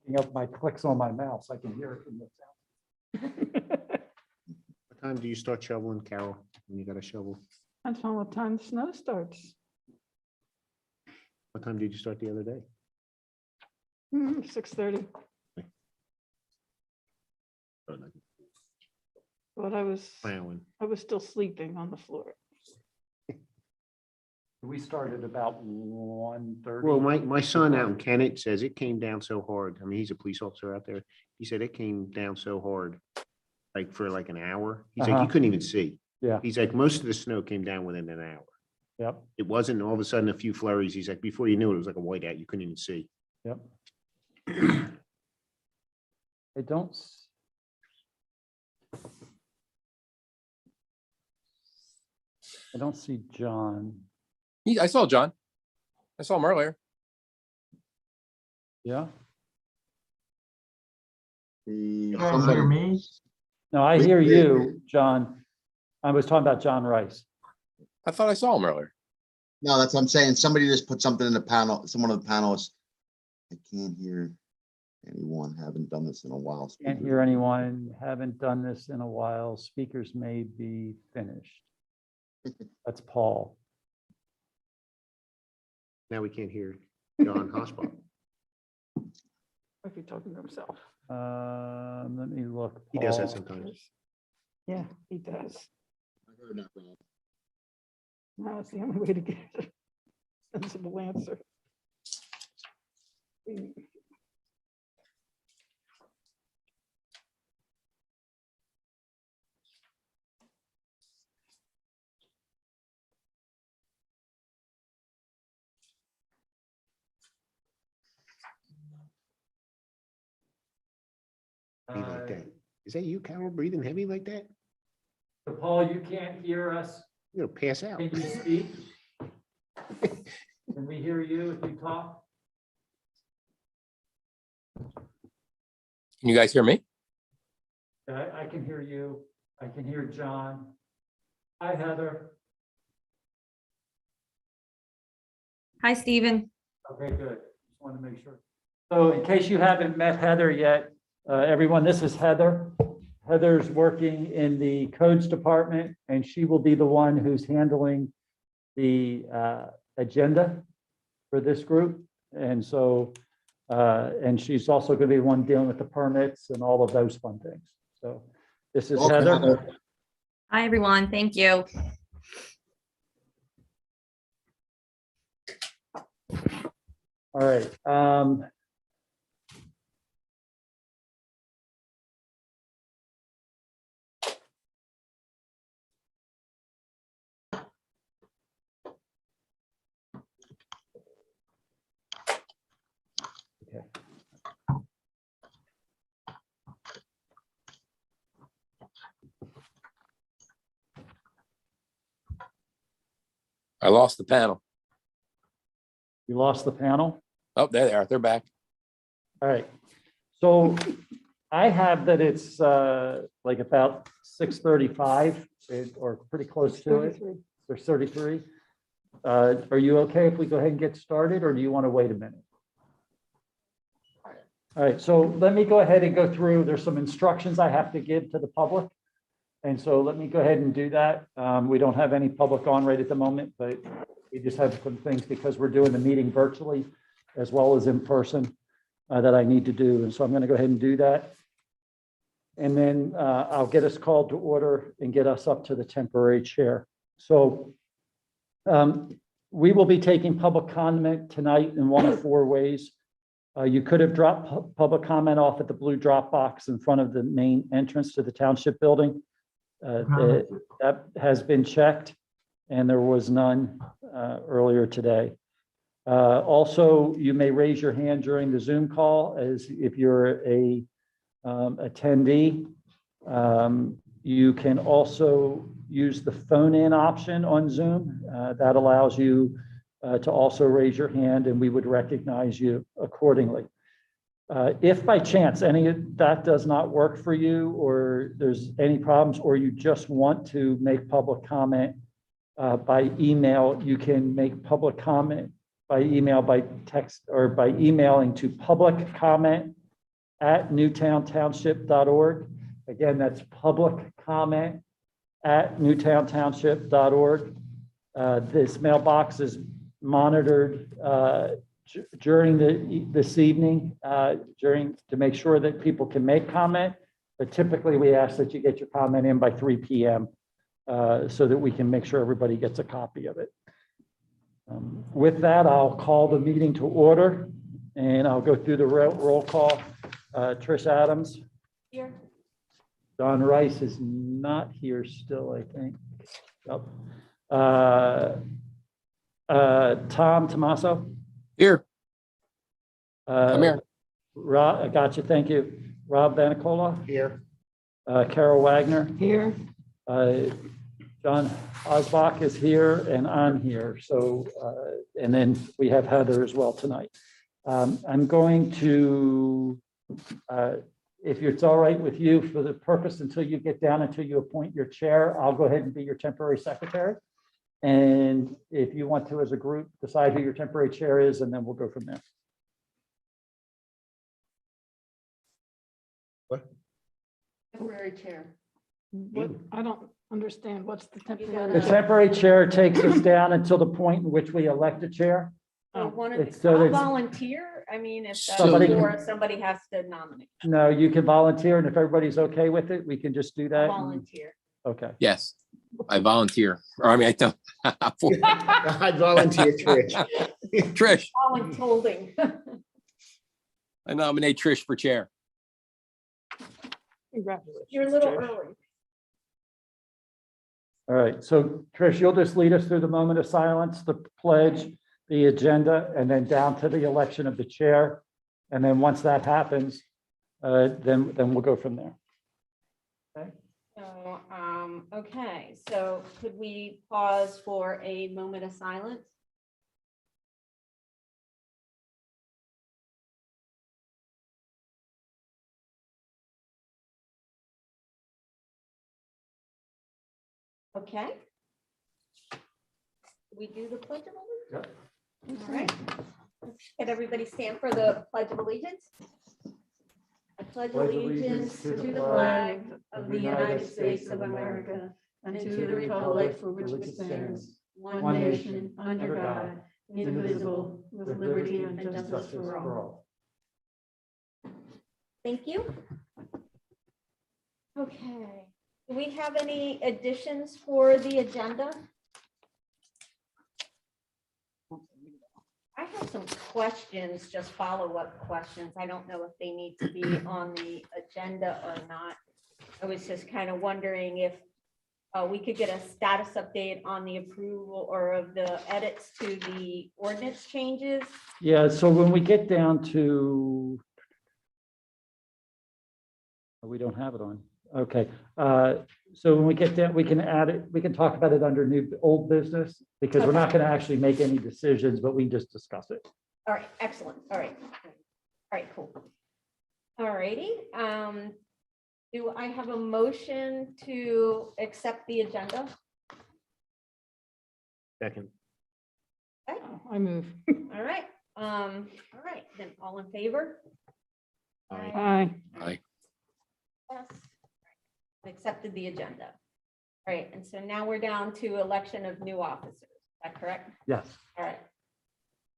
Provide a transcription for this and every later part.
picking up my clicks on my mouse. I can hear it in the sound. What time do you start shoveling, Carol, when you got a shovel? Depends on what time the snow starts. What time did you start the other day? 6:30. But I was Plowing. still sleeping on the floor. We started about 1:30. Well, my son out in Kennett says it came down so hard. I mean, he's a police officer out there. He said it came down so hard, like for like an hour. He's like, you couldn't even see. Yeah. He's like, most of the snow came down within an hour. Yep. It wasn't all of a sudden a few flurries. He's like, before you knew it, it was like a whiteout. You couldn't even see. Yep. I don't. I don't see John. I saw John. I saw him earlier. Yeah. You guys hear me? No, I hear you, John. I was talking about John Rice. I thought I saw him earlier. No, that's what I'm saying. Somebody just put something in the panel, someone of the panelists. I can't hear anyone, haven't done this in a while. Can't hear anyone. Haven't done this in a while. Speakers may be finished. That's Paul. Now we can't hear John Hossbach. If you're talking to himself. Let me look. He does that Paul. sometimes. Yeah, he does. I heard that, Rob. Now it's the only way to get a sensible answer. Be like that. Is that you, Carol, breathing heavy like that? Paul, you can't hear us. You're gonna pass out. Can you speak? Can we hear you if you talk? Can you guys hear me? I can hear you. I can hear John. Hi, Heather. Hi, Stephen. Okay, good. Just want to make sure. So in case you haven't met Heather yet, everyone, this is Heather. Heather's working in the codes department, and she will be the one who's handling the agenda for this group. And so, and she's also going to be the one dealing with the permits and all of those fun things. So this is Okay, Heather. Heather. Hi, everyone. Thank you. All right. Okay. I lost the panel. You lost the panel? Oh, there they are. They're back. All right. So I have that it's like about 6:35 or pretty close to it. 33. There's 33. Are you okay if we go ahead and get started, or do you want to wait a minute? All right, so let me go ahead and go through. There's some instructions I have to give to the public. And so let me go ahead and do that. We don't have any public on right at the moment, but we just have some things because we're doing the meeting virtually as well as in person that I need to do. And so I'm going to go ahead and do that. And then I'll get us called to order and get us up to the temporary chair. So we will be taking public comment tonight in one of four ways. You could have dropped public comment off at the blue drop box in front of the main entrance to the township building. That has been checked and there was none earlier today. Also, you may raise your hand during the Zoom call as if you're a attendee. You can also use the phone-in option on Zoom. That allows you to also raise your hand and we would recognize you accordingly. If by chance any of that does not work for you or there's any problems or you just want to make public comment by email, you can make public comment by email, by text, or by emailing to public comment newtowntownship.org. Again, that's public comment at newtowntownship.org. This mailbox is monitored during this evening, to make sure that people can make comment. But typically, we ask that you get your comment in by 3 p.m. So that we can make sure everybody gets a copy of it. With that, I'll call the meeting to order, and I'll go through the roll call. Trish Adams. Here. Don Rice is not here still, I think. Yep. Tom Tomaso. Here, I'm here. Rob, I got you. Thank you. Rob Vanicola. Here. Carol Wagner. Here, John Osbach is here, and I'm here. So, and then we have Heather as well tonight. I'm going to, if it's all right with you, for the purpose until you get down, until you appoint your chair, I'll go ahead and be your temporary secretary. And if you want to, as a group, decide who your temporary chair is, and then we'll go from there. Temporary chair. what, I don't understand, what's the The temporary? temporary chair takes us down until the point in which we elect a chair. So one of, It's so I'll it's- volunteer, I mean, if, Somebody- or somebody has to nominate, No, you can volunteer, and if everybody's okay with it, we can just do I'll that. volunteer. Okay. Yes, I volunteer. Or I mean, I don't. I volunteer, Trish. Trish, Voluntolding. I nominate Trish for chair. Congratulations. You're a little Trish. early. All right, so Trish, you'll just lead us through the moment of silence, the pledge, the agenda, and then down to the election of the chair. And then once that happens, then we'll go from there. So, okay, so could we pause for a moment of silence? Okay. We do the pledge of allegiance? All right. Can everybody stand for the pledge of allegiance? I pledge allegiance to the flag of the United States of America and to the republic for which it stands, one nation, under God, indivisible, with liberty and justice for all. Thank you. Okay, do we have any additions for the agenda? I have some questions, just follow-up questions. I don't know if they need to be on the agenda or not. I was just kind of wondering if we could get a status update on the approval or of the edits to the ordinance changes. Yeah, so when we get down to, oh, we don't have it on. Okay, so when we get down, we can add it, we can talk about it under old business, because we're not going to actually make any decisions, but we just discuss it. All right, excellent. All right. All right, cool. All righty. Do I have a motion to accept the agenda? Second. Okay, I move. all right. All right, then all in favor? Aye. Aye. Yes. Accepted the agenda. All right, and so now we're down to election of new officers. Is that correct? Yes. All right.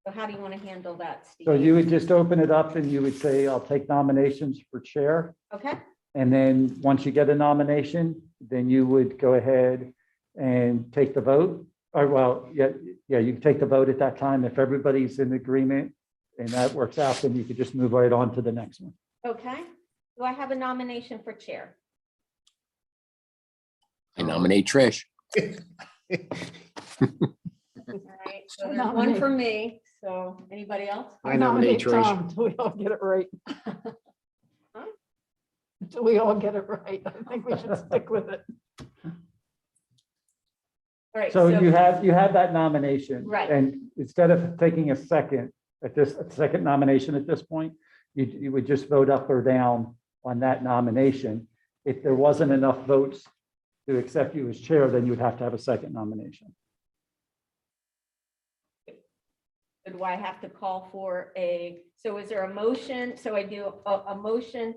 So how do you want to handle that, Steve? So you would just open it up and you would say, I'll take nominations for chair. Okay, And then once you get a nomination, then you would go ahead and take the vote. Or well, yeah, you can take the vote at that time. If everybody's in agreement and that works out, then you could just move right on to the next one. okay. Do I have a nomination for chair? I nominate Trish. All right, so there's one for me. So anybody else? I nominate Trish. Tom till we all get it right. Until we all get it right. I think we should stick with it. All right. So you have that nomination. Right. And instead of taking a second nomination at this point, you would just vote up or down on that nomination. If there wasn't enough votes to accept you as chair, then you would have to have a second nomination. So do I have to call for so is there a motion? So I do a motion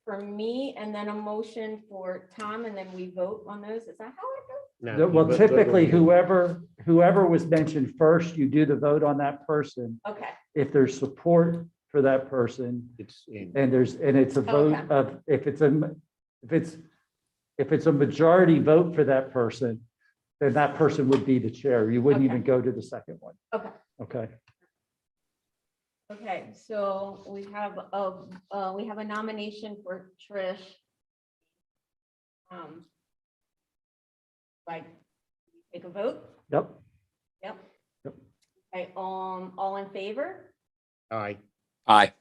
for me and then a motion for Tom, and then we vote on those? Is that how it goes? No, Well, you vote on typically, your- whoever was mentioned first, you do the vote on that person. Okay, If there's support for that person, It's in. and it's a vote Okay. of, if it's a majority vote for that person, then that person would be the chair. You wouldn't Okay. even go to the second one. okay. Okay. Okay, so we have a nomination for Trish. Like, take a vote? Yep. Yep. Yep. Okay, all in favor? Aye. Aye.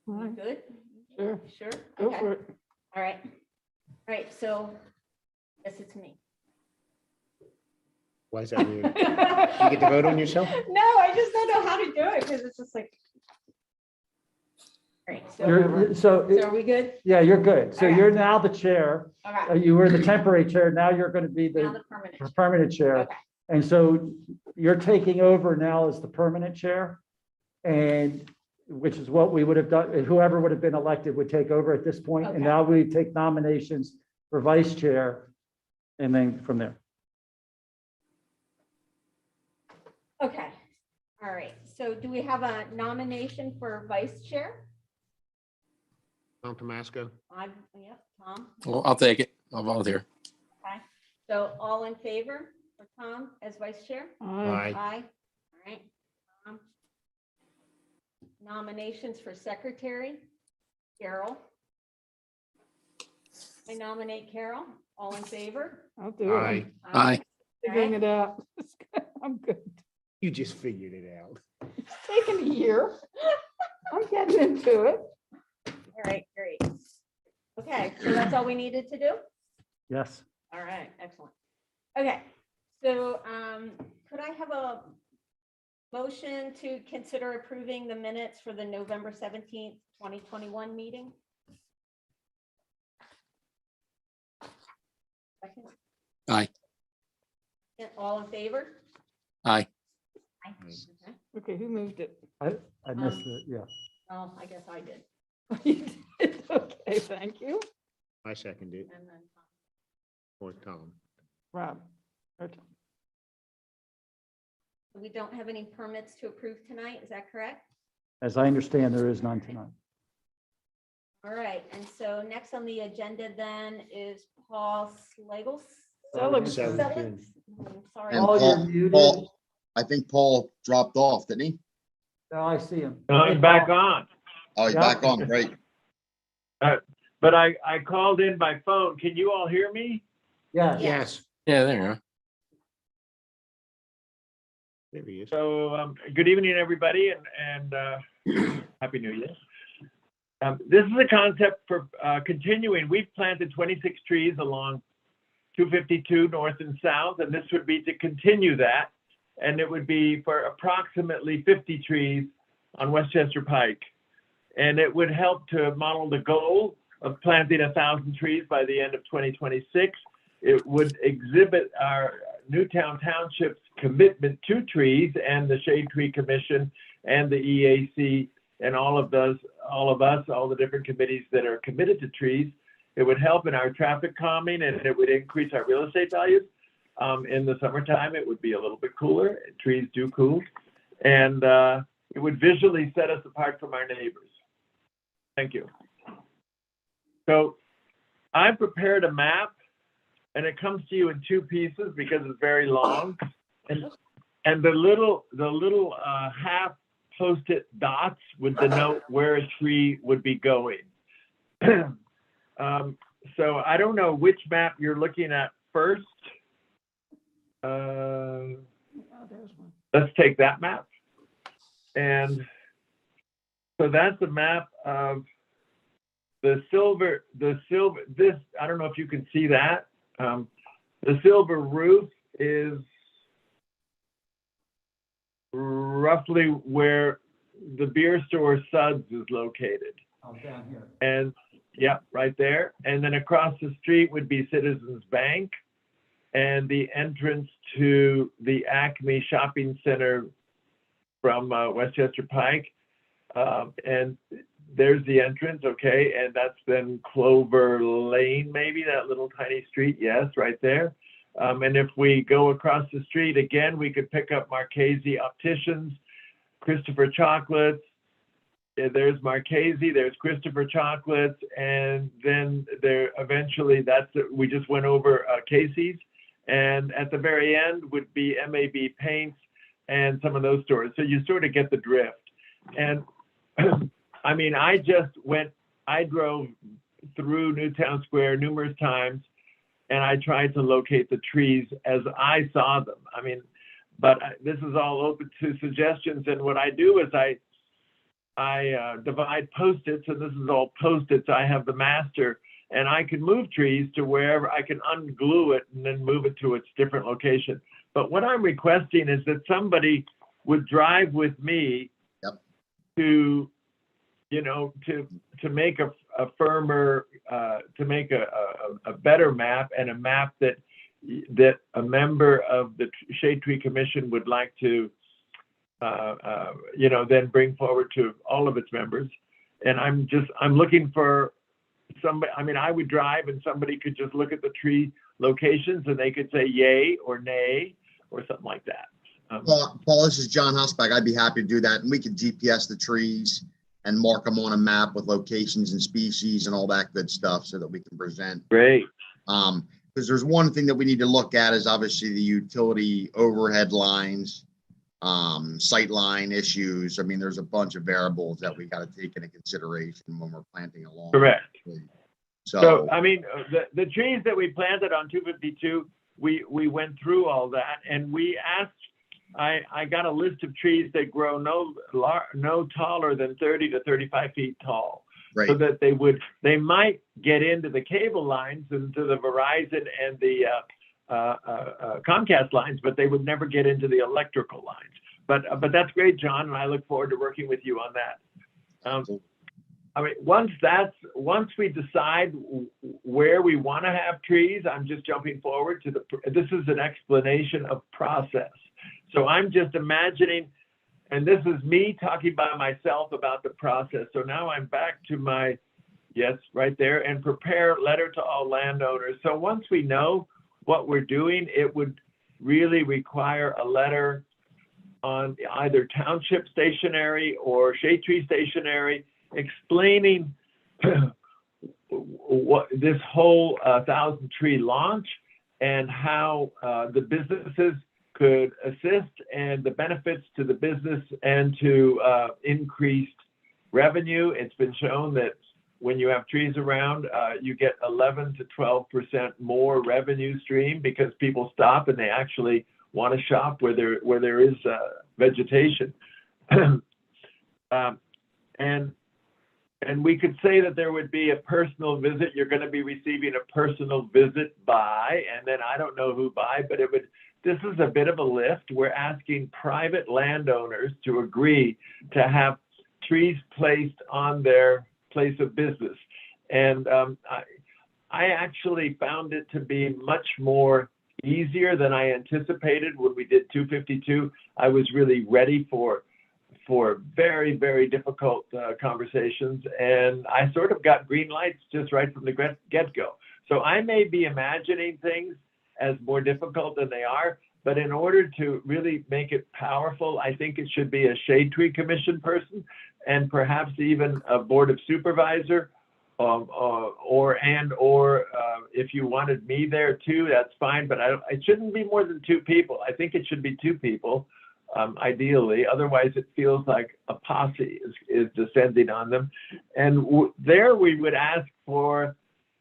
All right, Good? Sure, Sure? go Okay. for it. All right. All right, so yes, it's me. Why is that weird? You get to vote on yourself? No, I just don't know how to do it because it's just like. All right, so are we good? Yeah, you're good. So Okay. you're now the chair. Okay, You were the temporary chair. Now you're going to be now the the permanent. permanent chair. Okay, And so you're taking over now as the permanent chair. And which is what we would have done, whoever would have been elected would take over at this point. And Okay. now we take nominations for vice chair. And then from there. okay. All right, so do we have a nomination for vice chair? Tom Tomasco? Yep, Tom. Well, I'll take it. I'll volunteer. Okay, so all in favor for Tom as vice chair? Aye. Aye. All right. Tom. Nominations for secretary, Carol. I nominate Carol. All in favor? I'll do it. Aye. Aye. Figuring it out. I'm good. You just figured it out. It's taken a year. I'm getting into it. All right, great. Okay, so that's all we needed to do? Yes. All right, excellent. Okay, so could I have a motion to consider approving the minutes for the November 17th, 2021 meeting? Second. Aye. And all in favor? Aye. Aye. Okay. Okay, who moved it? I missed it. Yeah. Oh, I guess I did. You did. Okay, thank you. I second it, And then Tom. or Tom. Rob. Or Tom. We don't have any permits to approve tonight, is that correct? As I understand, there is none tonight. All right, and so next on the agenda then is Paul Slegel. Seligson. Seligson. Sorry. And Paul, you're Paul, muted. Paul, I think Paul dropped off, didn't he? No, I see him. No, Hey, I'm back Paul. on, Oh, he's Yeah. back on, great. but I called in by phone. Can you all hear me? Yes. Yes. Yeah, there you are. There he is. So, good evening, everybody, and Happy New Year. This is a concept for continuing. We've planted 26 trees along 252 north and south, and this would be to continue that. And it would be for approximately 50 trees on Westchester Pike. And it would help to model the goal of planting 1,000 trees by the end of 2026. It would exhibit our Newtown Township's commitment to trees and the Shade Tree Commission and the EAC and all of us, all the different committees that are committed to trees. It would help in our traffic calming, and it would increase our real estate values. In the summertime, it would be a little bit cooler. Trees do cool. And it would visually set us apart from our neighbors. Thank you. So I prepared a map, and it comes to you in two pieces because it's very long. And the little half Post-it dots would denote where a tree would be going. So I don't know which map you're looking at first. Oh, there's one. Let's take that map. And so that's a map of the silver, this, I don't know if you can see that. The silver roof is roughly where the beer store Suds is located. Oh, down here. And yeah, right there. And then across the street would be Citizens Bank, and the entrance to the Acme Shopping Center from Westchester Pike. And there's the entrance, okay, and that's then Clover Lane, maybe, that little tiny street, yes, right there. And if we go across the street, again, we could pick up Marchese Opticians, Christopher Chocolates. There's Marchese, there's Christopher Chocolates, and then there eventually, we just went over Casey's. And at the very end would be MAB Paints and some of those stores. So you sort of get the drift. And I mean, I drove through Newtown Square numerous times, and I tried to locate the trees as I saw them. I mean, but this is all open to suggestions. And what I do is I divide Post-its, and this is all Post-its. I have the master, and I can move trees to wherever I can unglue it and then move it to its different location. But what I'm requesting is that somebody would drive with me to, you know, to make a firmer, to make a better map, and a map that a member of the Shade Tree Commission would like to, you know, then bring forward to all of its members. And I'm looking for somebody. I mean, I would drive, and somebody could just look at the tree locations, and they could say yay or nay or something like that. Paul, this is John Husback. I'd be happy to do that. And we could GPS the trees and mark them on a map with locations and species and all that good stuff so that we can present. Great. Because there's one thing that we need to look at is obviously the utility overhead lines, sight line issues. I mean, there's a bunch of variables that we got to take into consideration when we're planting along. Correct. So I mean, the trees that we planted on 252, we went through all that, and we asked, I got a list of trees that grow no taller than 30 to 35 feet tall. right. So that they might get into the cable lines and to the Verizon and the Comcast lines, but they would never get into the electrical lines. But that's great, John, and I look forward to working with you on that. I mean, once we decide where we want to have trees, I'm just jumping forward to this is an explanation of process. So I'm just imagining, and this is me talking by myself about the process. So now I'm back to my, yes, right there, and prepare letter to all landowners. So once we know what we're doing, it would really require a letter on either township stationery or shade tree stationery explaining what this whole 1,000 tree launch and how the businesses could assist and the benefits to the business and to increased revenue. It's been shown that when you have trees around, you get 11 to 12% more revenue stream because people stop and they actually want to shop where there is vegetation. And we could say that there would be a personal visit. You're going to be receiving a personal visit by, and then I don't know who by, but this is a bit of a lift. We're asking private landowners to agree to have trees placed on their place of business. And I actually found it to be much more easier than I anticipated when we did 252. I was really ready for very, very difficult conversations. And I sort of got green lights just right from the get-go. So I may be imagining things as more difficult than they are, but in order to really make it powerful, I think it should be a shade tree commission person and perhaps even a board of supervisor or if you wanted me there too, that's fine, but it shouldn't be more than 2 people. I think it should be 2 people. Ideally, otherwise it feels like a posse is descending on them. And there we would ask for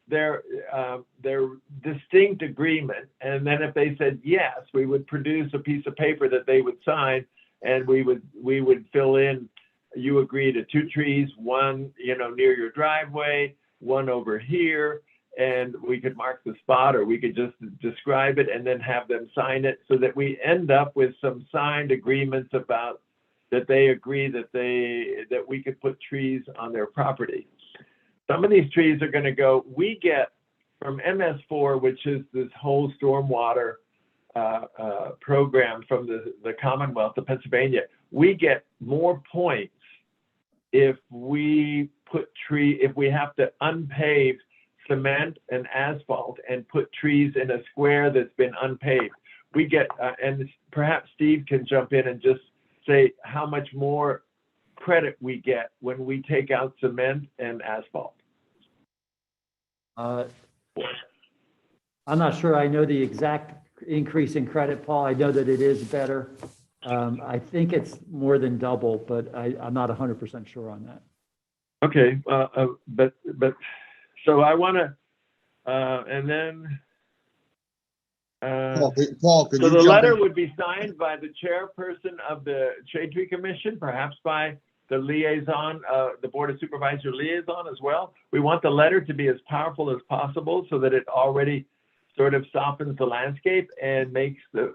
their distinct agreement. And then if they said yes, we would produce a piece of paper that they would sign, and we would fill in, you agree to 2 trees, 1, near your driveway, 1 over here. And we could mark the spot, or we could just describe it and then have them sign it, so that we end up with some signed agreements about that they agree that we could put trees on their property. Some of these trees are going to go, we get from MS4, which is this whole stormwater program from the Commonwealth of Pennsylvania, we get more points if we if we have to unpave cement and asphalt and put trees in a square that's been unpaved. We get, and perhaps Steve can jump in and just say how much more credit we get when we take out cement and asphalt. I'm not sure I know the exact increase in credit, Paul. I know that it is better. I think it's more than double, but I'm not 100% sure on that. Okay, but so I want to, and then. Paul, could So you the jump letter in? would be signed by the chairperson of the Shade Tree Commission, perhaps by the liaison, the Board of Supervisor liaison as well. We want the letter to be as powerful as possible so that it already sort of softens the landscape and makes the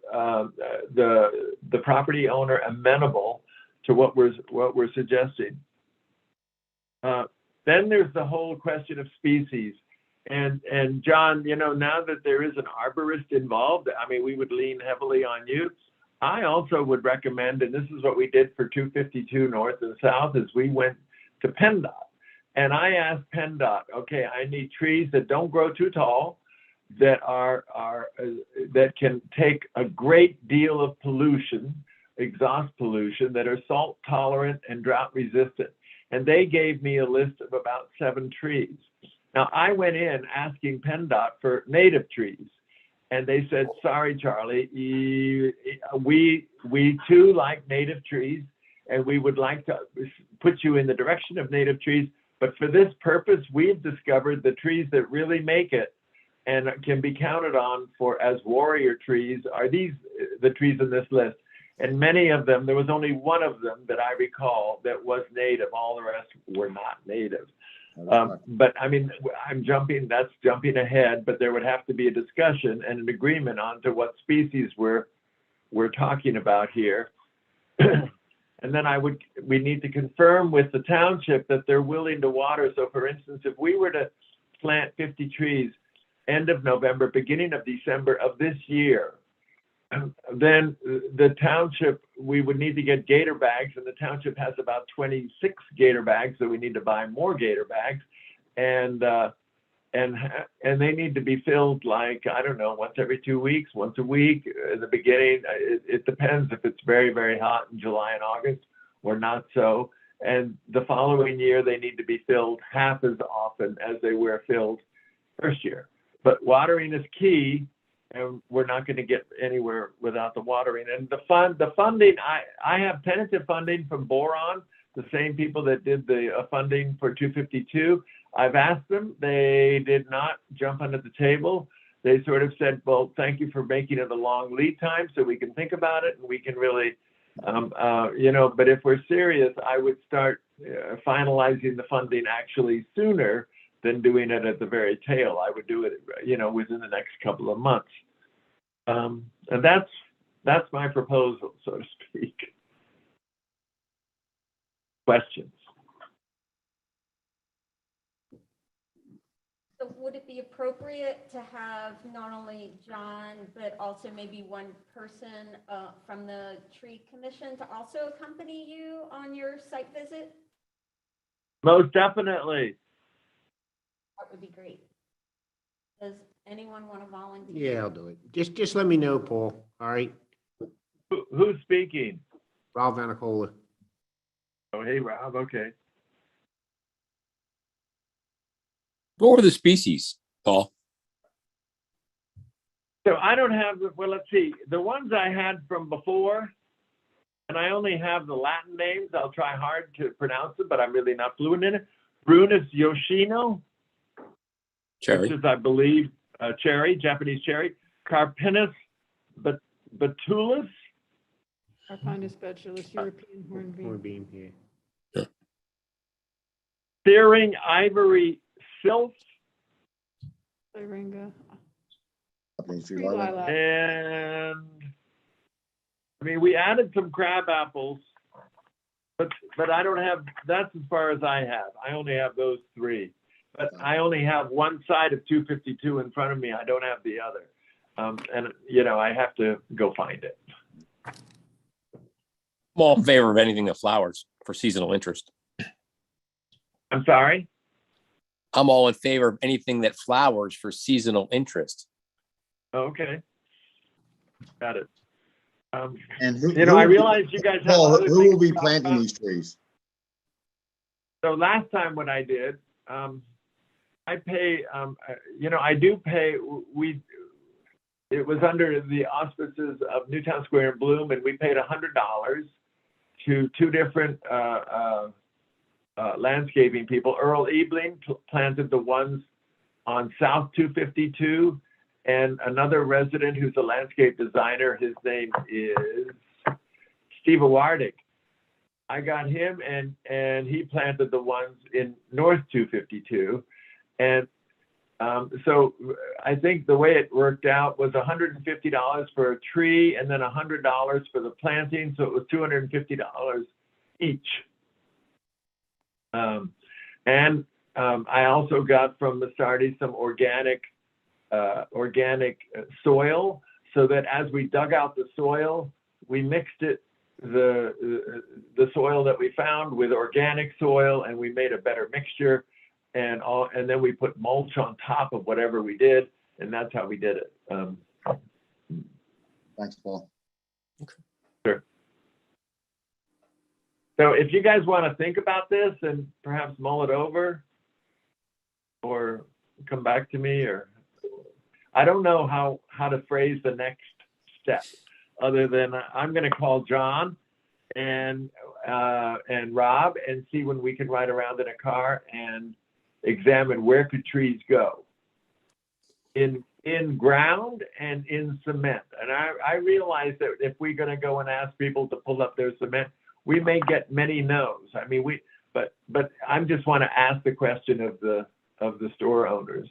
property owner amenable to what we're suggesting. Then there's the whole question of species. And John, you know, now that there is an arborist involved, I mean, we would lean heavily on you. I also would recommend, and this is what we did for 252 North and South, is we went to PennDOT. And I asked PennDOT, okay, I need trees that don't grow too tall, that that can take a great deal of pollution, exhaust pollution, that are salt tolerant and drought resistant. And they gave me a list of about 7 trees. Now, I went in asking PennDOT for native trees, and they said, sorry, Charlie, we too like native trees, and we would like to put you in the direction of native trees. But for this purpose, we've discovered the trees that really make it and can be counted on for as warrior trees are the trees in this list. And many of them, there was only one of them that I recall that was native. All the rest were not native. But I mean, that's jumping ahead, but there would have to be a discussion and an agreement on to what species we're talking about here. And then we need to confirm with the township that they're willing to water. So for instance, if we were to plant 50 trees, end of November, beginning of December of this year, then the township, we would need to get gator bags, and the township has about 26 gator bags, so we need to buy more gator bags, and they need to be filled like, I don't know, once every 2 weeks, once a week in the beginning. It depends if it's very, very hot in July and August or not so. And the following year, they need to be filled half as often as they were filled first year. But watering is key. And we're not going to get anywhere without the watering. And the funding, I have tentative funding from Boron, the same people that did the funding for 252. I've asked them, they did not jump under the table. They sort of said, well, thank you for making it a long lead time so we can think about it and we can really, you know, but if we're serious, I would start finalizing the funding actually sooner than doing it at the very tail. I would do it, you know, within the next couple of months. And that's my proposal, so to speak. Questions? So would it be appropriate to have not only John, but also maybe one person from the tree commission to also accompany you on your site visit? Most definitely. That would be great. Does anyone want to volunteer? Yeah, I'll do it. Just let me know, Paul. All right. Who's speaking? Rob Vanicola. Oh, hey, Rob. Okay. What were the species, Paul? So I don't have, well, let's see. The ones I had from before, and I only have the Latin names. I'll try hard to pronounce them, but I'm really not fluent in it. Brunus Yoshino, Cherry. which is, I believe, cherry, Japanese cherry. Carpinus betulus. Carpinus speculus, European hornbeam. Hornbeam here. Searing ivory sylph. Syringa. Japanese tree Tree lilac. lilac. And I mean, we added some crab apples, but I don't have, that's as far as I have. I only have those 3. But I only have one side of 252 in front of me. I don't have the other. And, you know, I have to go find it. I'm all in favor of anything that flowers for seasonal interest. I'm sorry? I'm all in favor of anything that flowers for seasonal interest. Okay. Got it. And who? I realize you guys have Paul, other who things will be to talk planting about. these trees? So last time what I did, I pay, I do pay, it was under the auspices of Newtown Square and Bloom, and we paid $100 to two different landscaping people. Earl Ebling planted the ones on South 252, and another resident who's a landscape designer, his name is Steve Awardick. I got him, and he planted the ones in North 252. And so I think the way it worked out was $150 for a tree and then $100 for the planting. So it was $250 each. I also got from Masardi some organic soil, so that as we dug out the soil, we mixed it, the soil that we found with organic soil, and we made a better mixture, and then we put mulch on top of whatever we did, and that's how we did it. Thanks, Paul. Sure. So if you guys want to think about this and perhaps mull it over, or come back to me, or I don't know how to phrase the next step, other than I'm going to call John and Rob and see when we can ride around in a car and examine where could trees go in ground and in cement. And I realize that if we're going to go and ask people to pull up their cement, we may get many no's. I mean, but I just want to ask the question of the store owners.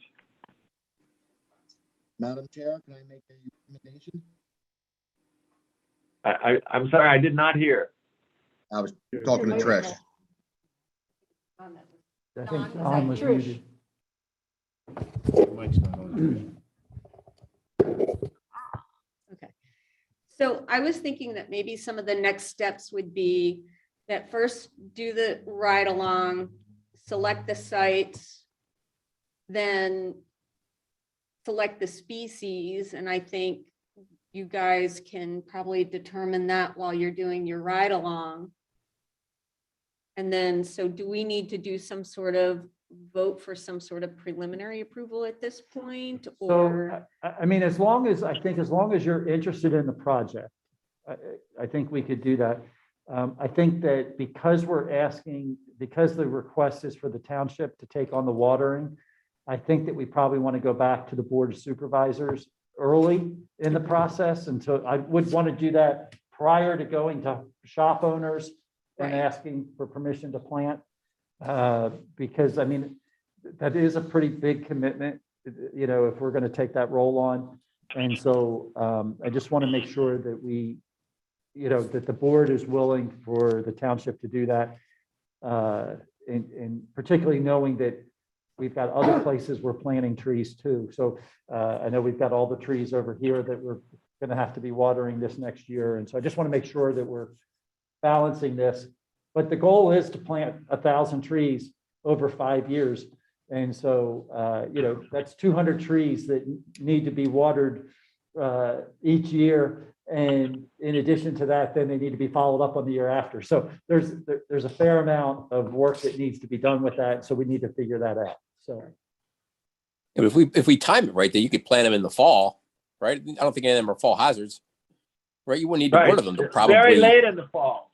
Madam Chair, can I make a recommendation? I'm sorry, I did not hear. I was talking to Trish. I think Don, Don was was that muted. Mike's not on. Okay. So I was thinking that maybe some of the next steps would be that first do the ride along, select the sites, then select the species. And I think you guys can probably determine that while you're doing your ride along. And then, so do we need to do some sort of vote for some sort of preliminary approval at this point, or? So, I mean, as long as you're interested in the project, I think we could do that. I think that because the request is for the township to take on the watering, I think that we probably want to go back to the board of supervisors early in the process. And so I would want to do that prior to going to shop owners and Right. asking for permission to plant. Because I mean, that is a pretty big commitment, if we're going to take that role on. And so I just want to make sure that that the board is willing for the township to do that. And particularly knowing that we've got other places we're planting trees too. So I know we've got all the trees over here that we're going to have to be watering this next year. And so I just want to make sure that we're balancing this. But the goal is to plant 1,000 trees over 5 years. And so, that's 200 trees that need to be watered each year. And in addition to that, then they need to be followed up on the year after. So there's a fair amount of work that needs to be done with that. So we need to figure that out. So If we time it right, then you could plant them in the fall, right? I don't think any of them are fall hazards, right? You wouldn't need to Right. water them. They'll probably Very late in the fall,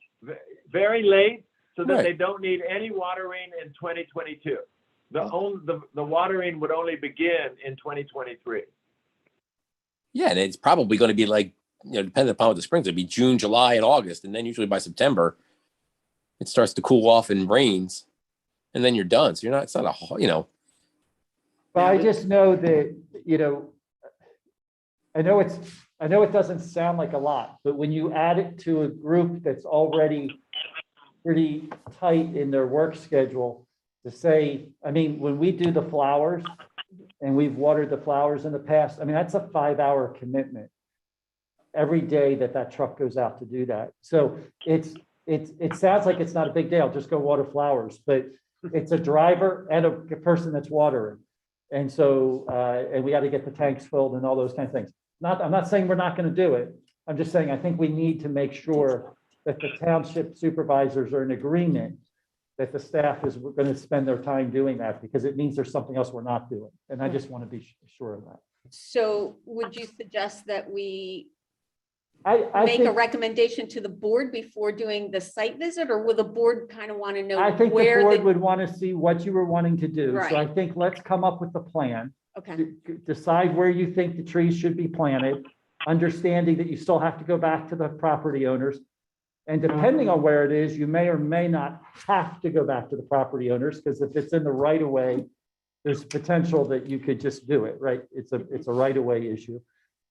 very late, so that Right. they don't need any watering in 2022. The watering would only begin in 2023. Yeah, and it's probably going to be like, depending upon what the springs, it'd be June, July, and August, and then usually by September, it starts to cool off and rains, and then you're done. So it's not but I just know that, I know it doesn't sound like a lot, but when you add it to a group that's already pretty tight in their work schedule, to say, I mean, when we do the flowers and we've watered the flowers in the past, I mean, that's a 5-hour commitment. every day that that truck goes out to do that. So it sounds like it's not a big deal, just go water flowers, but it's a driver and a person that's watering. And so, and we got to get the tanks filled and all those kind of things. I'm not saying we're not going to do it. I'm just saying, I think we need to make sure that the township supervisors are in agreement that the staff is going to spend their time doing that, because it means there's something else we're not doing. And I just want to be sure of that. So would you suggest that we I make a think, recommendation to the board before doing the site visit, or will the board kind of want to know I think the where board the, would want to see what you were wanting to do. So I Right. think let's come up with the plan. okay, Decide where you think the trees should be planted, understanding that you still have to go back to the property owners. And depending on where it is, you may or may not have to go back to the property owners, because if it's in the right of way, there's potential that you could just do it, right? It's a right of way issue.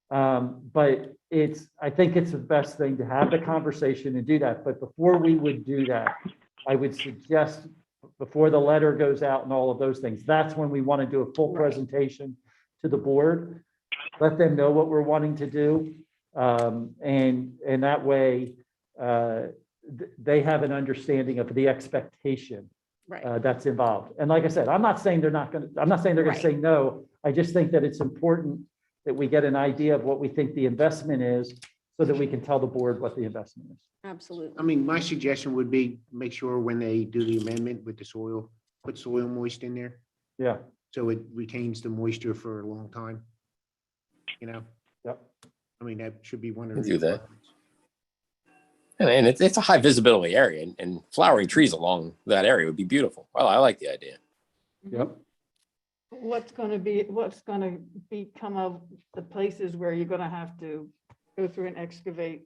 But I think it's the best thing to have the conversation and do that. But before we would do that, I would suggest, before the letter goes out and all of those things, that's when we want to do a full Right. presentation to the board. Let them know what we're wanting to do. And that way, they have an understanding of the expectation right, that's involved. And like I said, I'm not saying they're going to say no. I just think that it's important that we get an idea of what we think the investment is, so that we can tell the board what the investment is. I absolutely. mean, my suggestion would be, make sure when they do the amendment with the soil, put soil moist in there, Yeah, so it retains the moisture for a long time. You know, yep. I mean, that should be one of Can the do that. requirements. And it's a high visibility area, and flowering trees along that area would be beautiful. Well, I like the idea. Yep. What's going to become of the places where you're going to have to go through and excavate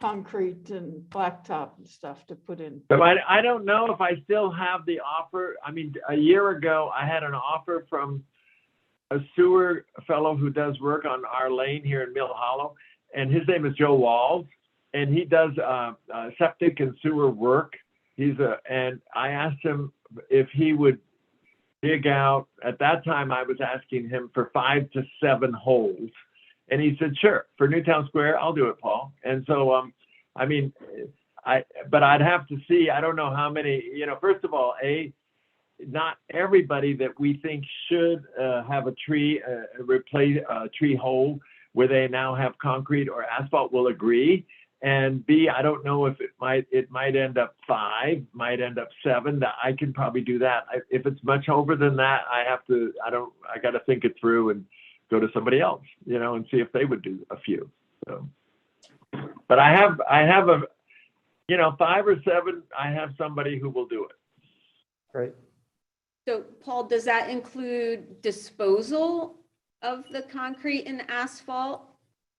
concrete and blacktop and stuff to put in? So I don't know if I still have the offer. I mean, a year ago, I had an offer from a sewer fellow who does work on our lane here in Mill Hollow, and his name is Joe Walls, and he does septic and sewer work. And I asked him if he would dig out. At that time, I was asking him for 5 to 7 holes, and he said, "Sure, for Newtown Square, I'll do it, Paul." And so, I mean, but I'd have to see. I don't know how many. First of all, not everybody that we think should have a tree replace a tree hole where they now have concrete or asphalt will agree. And B, I don't know if it might end up 5, might end up 7. That I can probably do that. If it's much over than that, I got to think it through and go to somebody else, and see if they would do a few. So, but I have a, 5 or 7. I have somebody who will do it. Great. So Paul, does that include disposal of the concrete and asphalt?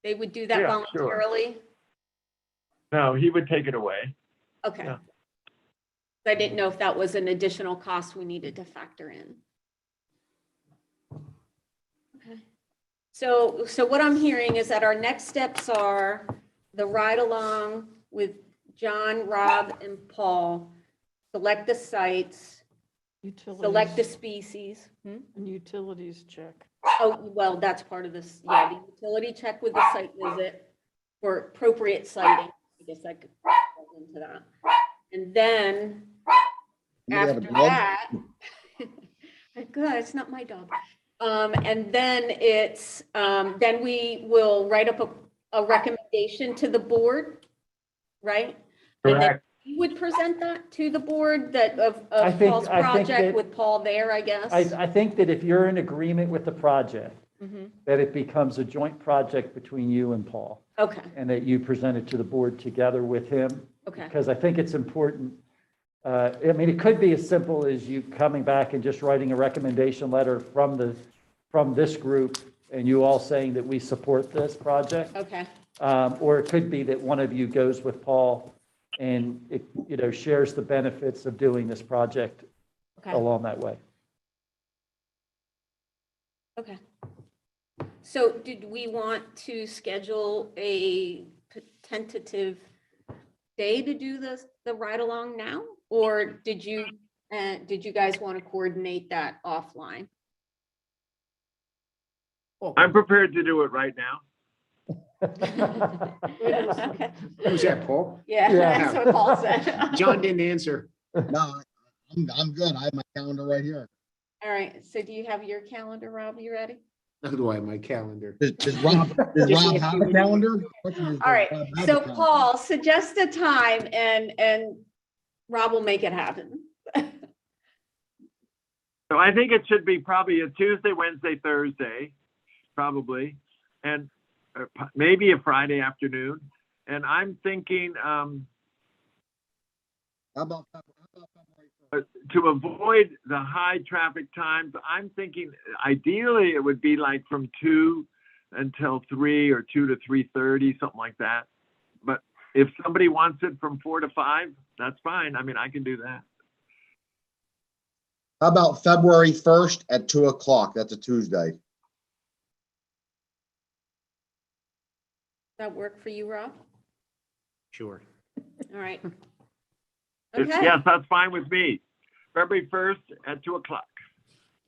They would do that Yeah, sure. voluntarily? No, he would take it away. Okay. Yeah. I didn't know if that was an additional cost we needed to factor in. Okay. So what I'm hearing is that our next steps are the ride along with John, Rob, and Paul, select the sites, select the Utilities species. and utilities check. Oh, well, that's part of this. Yeah, the utility check with the site visit for appropriate siting. I guess I could go into that. And then Anybody have a after dog? that, good, it's not my dog. And then then we will write up a recommendation to the board, right? And then Correct. you would present that to the board I of think- Paul's I think project that- with Paul there, I guess. I think that if you're in agreement with the project, Mhm. that it becomes a joint project between you and Paul, Okay, and that you present it to the board together with him. okay, Because I think it's important. I mean, it could be as simple as you coming back and just writing a recommendation letter from this group, and you all saying that we support this project. okay. Or it could be that one of you goes with Paul and it, shares the benefits of doing this project Okay. along that way. Okay. So did we want to schedule a tentative day to do the ride along now? Or did you guys want to coordinate that offline? I'm prepared to do it right now. Okay. Who's that, Paul? Yeah, Yeah. that's what Paul said. John didn't answer. No, I'm good. I have my calendar right here. All right, so do you have your calendar, Rob? You ready? How do I have my calendar? Does Rob have a calendar? Question is, All right, does Rob have a so calendar? Paul, suggest a time and Rob will make it happen. So I think it should be probably a Tuesday, Wednesday, Thursday, probably, and maybe a Friday afternoon. And I'm thinking How about February 1st? to avoid the high traffic times, I'm thinking ideally it would be like from 2 until 3 or 2 to 3:30, something like that. But if somebody wants it from 4 to 5, that's fine. I mean, I can do that. How about February 1st at 2 o'clock? That's a Tuesday. That work for you, Rob? Sure. All right. Yes, Okay, that's fine with me. February 1st at 2 o'clock.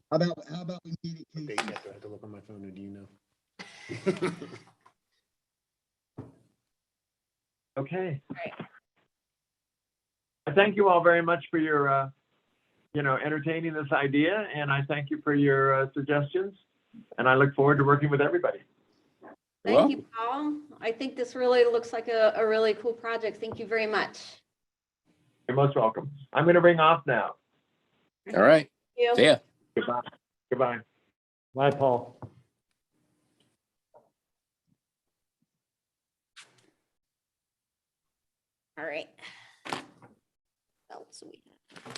How about we meet at They Casey's? have to- I have to look on my phone, or do you know? Okay. Right. I thank you all very much for your, entertaining this idea, and I thank you for your suggestions, and I look forward to working with everybody. thank you, Paul. I think this really looks like a really cool project. Thank you very much. You're most welcome. I'm going to ring off now. All right. You. See ya. Goodbye. Goodbye. Bye, Paul. All right. What else do we have?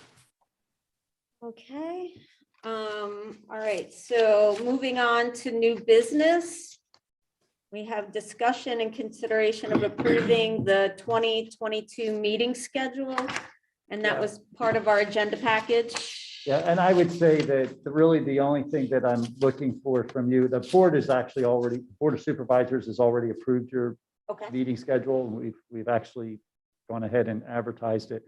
Okay, all right, so moving on to new business. We have discussion and consideration of approving the 2022 meeting schedule. And that was part of our agenda package. Yeah, and I would say that really the only thing that I'm looking for from you, the board is actually already, Board of Supervisors has already approved your Okay, meeting schedule. We've actually gone ahead and advertised it.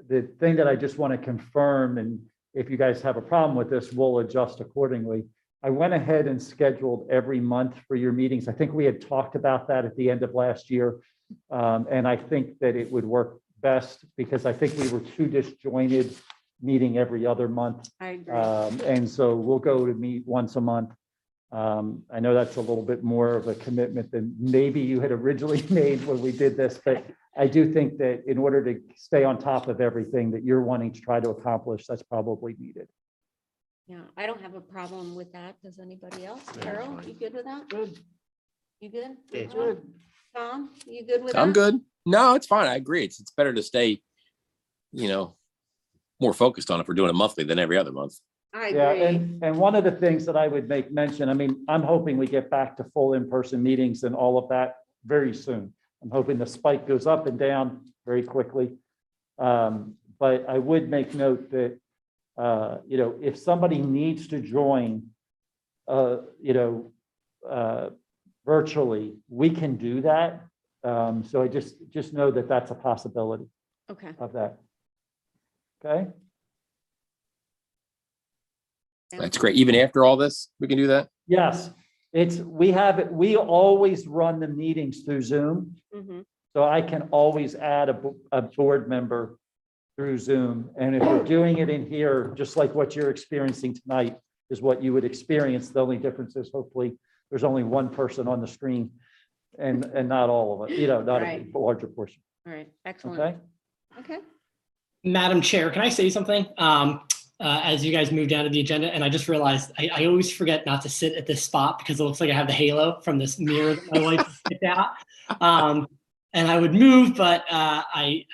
The thing that I just want to confirm, and if you guys have a problem with this, we'll adjust accordingly. I went ahead and scheduled every month for your meetings. I think we had talked about that at the end of last year. And I think that it would work best because I think we were too disjointed meeting every other month. I agree. And so we'll go to meet once a month. I know that's a little bit more of a commitment than maybe you had originally made when we did this, but I do think that in order to stay on top of everything that you're wanting to try to accomplish, that's probably needed. Yeah, I don't have a problem with that. Does anybody else? No, Carol, fine. you good with that? Good, You good? Yeah, it's good. Tom, you good with that? I'm good. No, it's fine. I agree. It's better to stay, more focused on if we're doing it monthly than every other month. I Yeah, agree. and one of the things that I would make mention, I mean, I'm hoping we get back to full in-person meetings and all of that very soon. I'm hoping the spike goes up and down very quickly. But I would make note that, if somebody needs to join, virtually, we can do that. So I just know that that's a possibility Okay, of that. Okay? That's great. Even after all this, we can do that. Yes, we always run the meetings through Zoom. mhm. So I can always add a board member through Zoom. And if we're doing it in here, just like what you're experiencing tonight is what you would experience. The only difference is hopefully there's only one person on the screen and not all of it, not a Right. larger portion. All right, excellent. Okay? Okay, Madam Chair, can I say something? As you guys move down to the agenda, and I just realized I always forget not to sit at this spot because it looks like I have the halo from this mirror that my wife picked out. And I would move, but I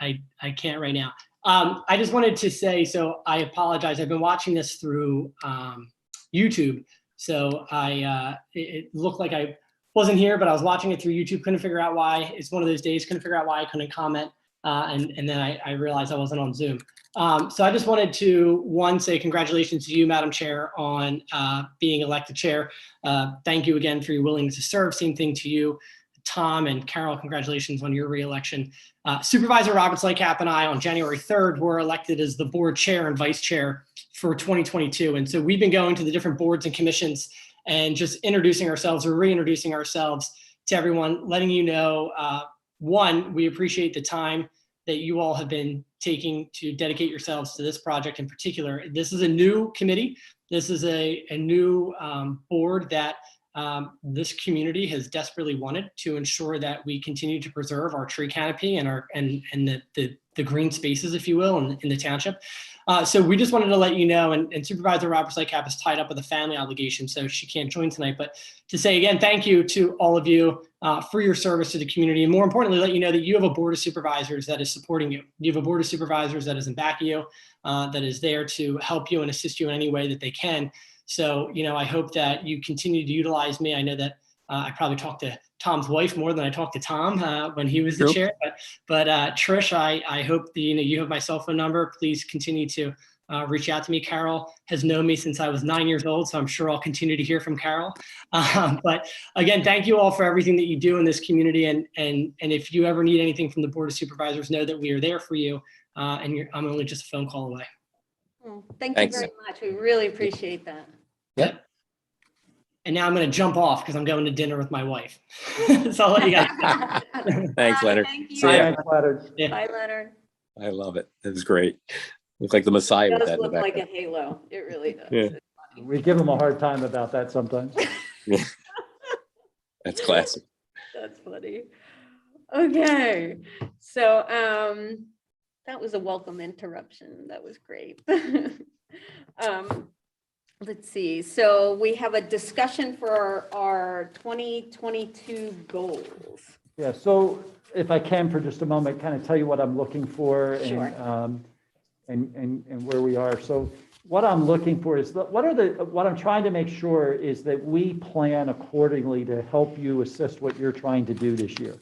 can't right now. I just wanted to say, so I apologize. I've been watching this through YouTube. So it looked like I wasn't here, but I was watching it through YouTube. Couldn't figure out why. It's one of those days. Couldn't figure out why I couldn't comment. And then I realized I wasn't on Zoom. So I just wanted to, say congratulations to you, Madam Chair, on being elected chair. Thank you again for your willingness to serve. Same thing to you, Tom and Carol. Congratulations on your reelection. Supervisor Roberts Lightcap and I on January 3rd were elected as the board chair and vice chair for 2022. And so we've been going to the different boards and commissions and just introducing ourselves or reintroducing ourselves to everyone, letting you know, one, we appreciate the time that you all have been taking to dedicate yourselves to this project in particular. This is a new committee. This is a new board that this community has desperately wanted to ensure that we continue to preserve our tree canopy and the green spaces, if you will, in the township. So we just wanted to let you know, and Supervisor Roberts Lightcap is tied up with a family obligation, so she can't join tonight, but to say again, thank you to all of you for your service to the community, and more importantly, let you know that you have a board of supervisors that is supporting you. You have a board of supervisors that is in back of you, that is there to help you and assist you in any way that they can. So, I hope that you continue to utilize me. I know that I probably talked to Tom's wife more than I talked to Tom when he was the True. chair. But Trish, I hope that you have my cell phone number. Please continue to reach out to me. Carol has known me since I was 9 years old, so I'm sure I'll continue to hear from Carol. But again, thank you all for everything that you do in this community. And if you ever need anything from the Board of Supervisors, know that we are there for you. And I'm only just a phone call away. Well, thank you Thanks. very much. We really appreciate that. Yep. And now I'm going to jump off because I'm going to dinner with my wife. So I'll let you guys know. Thanks, Bye, Leonard. thank you. See ya. Thanks, Leonard. Yeah. Bye, Leonard. I love it. It was great. Look like the Messiah It with does that in the look like a background. halo. It really does. Yeah. It's funny. We give them a hard time about that sometimes. That's classic. That's funny. Okay, so that was a welcome interruption. That was great. Let's see. So we have a discussion for our 2022 goals. Yeah, so if I can for just a moment, kind of tell you what I'm looking for Sure. and where we are. So what I'm looking for is what I'm trying to make sure is that we plan accordingly to help you assist what you're trying to do this year.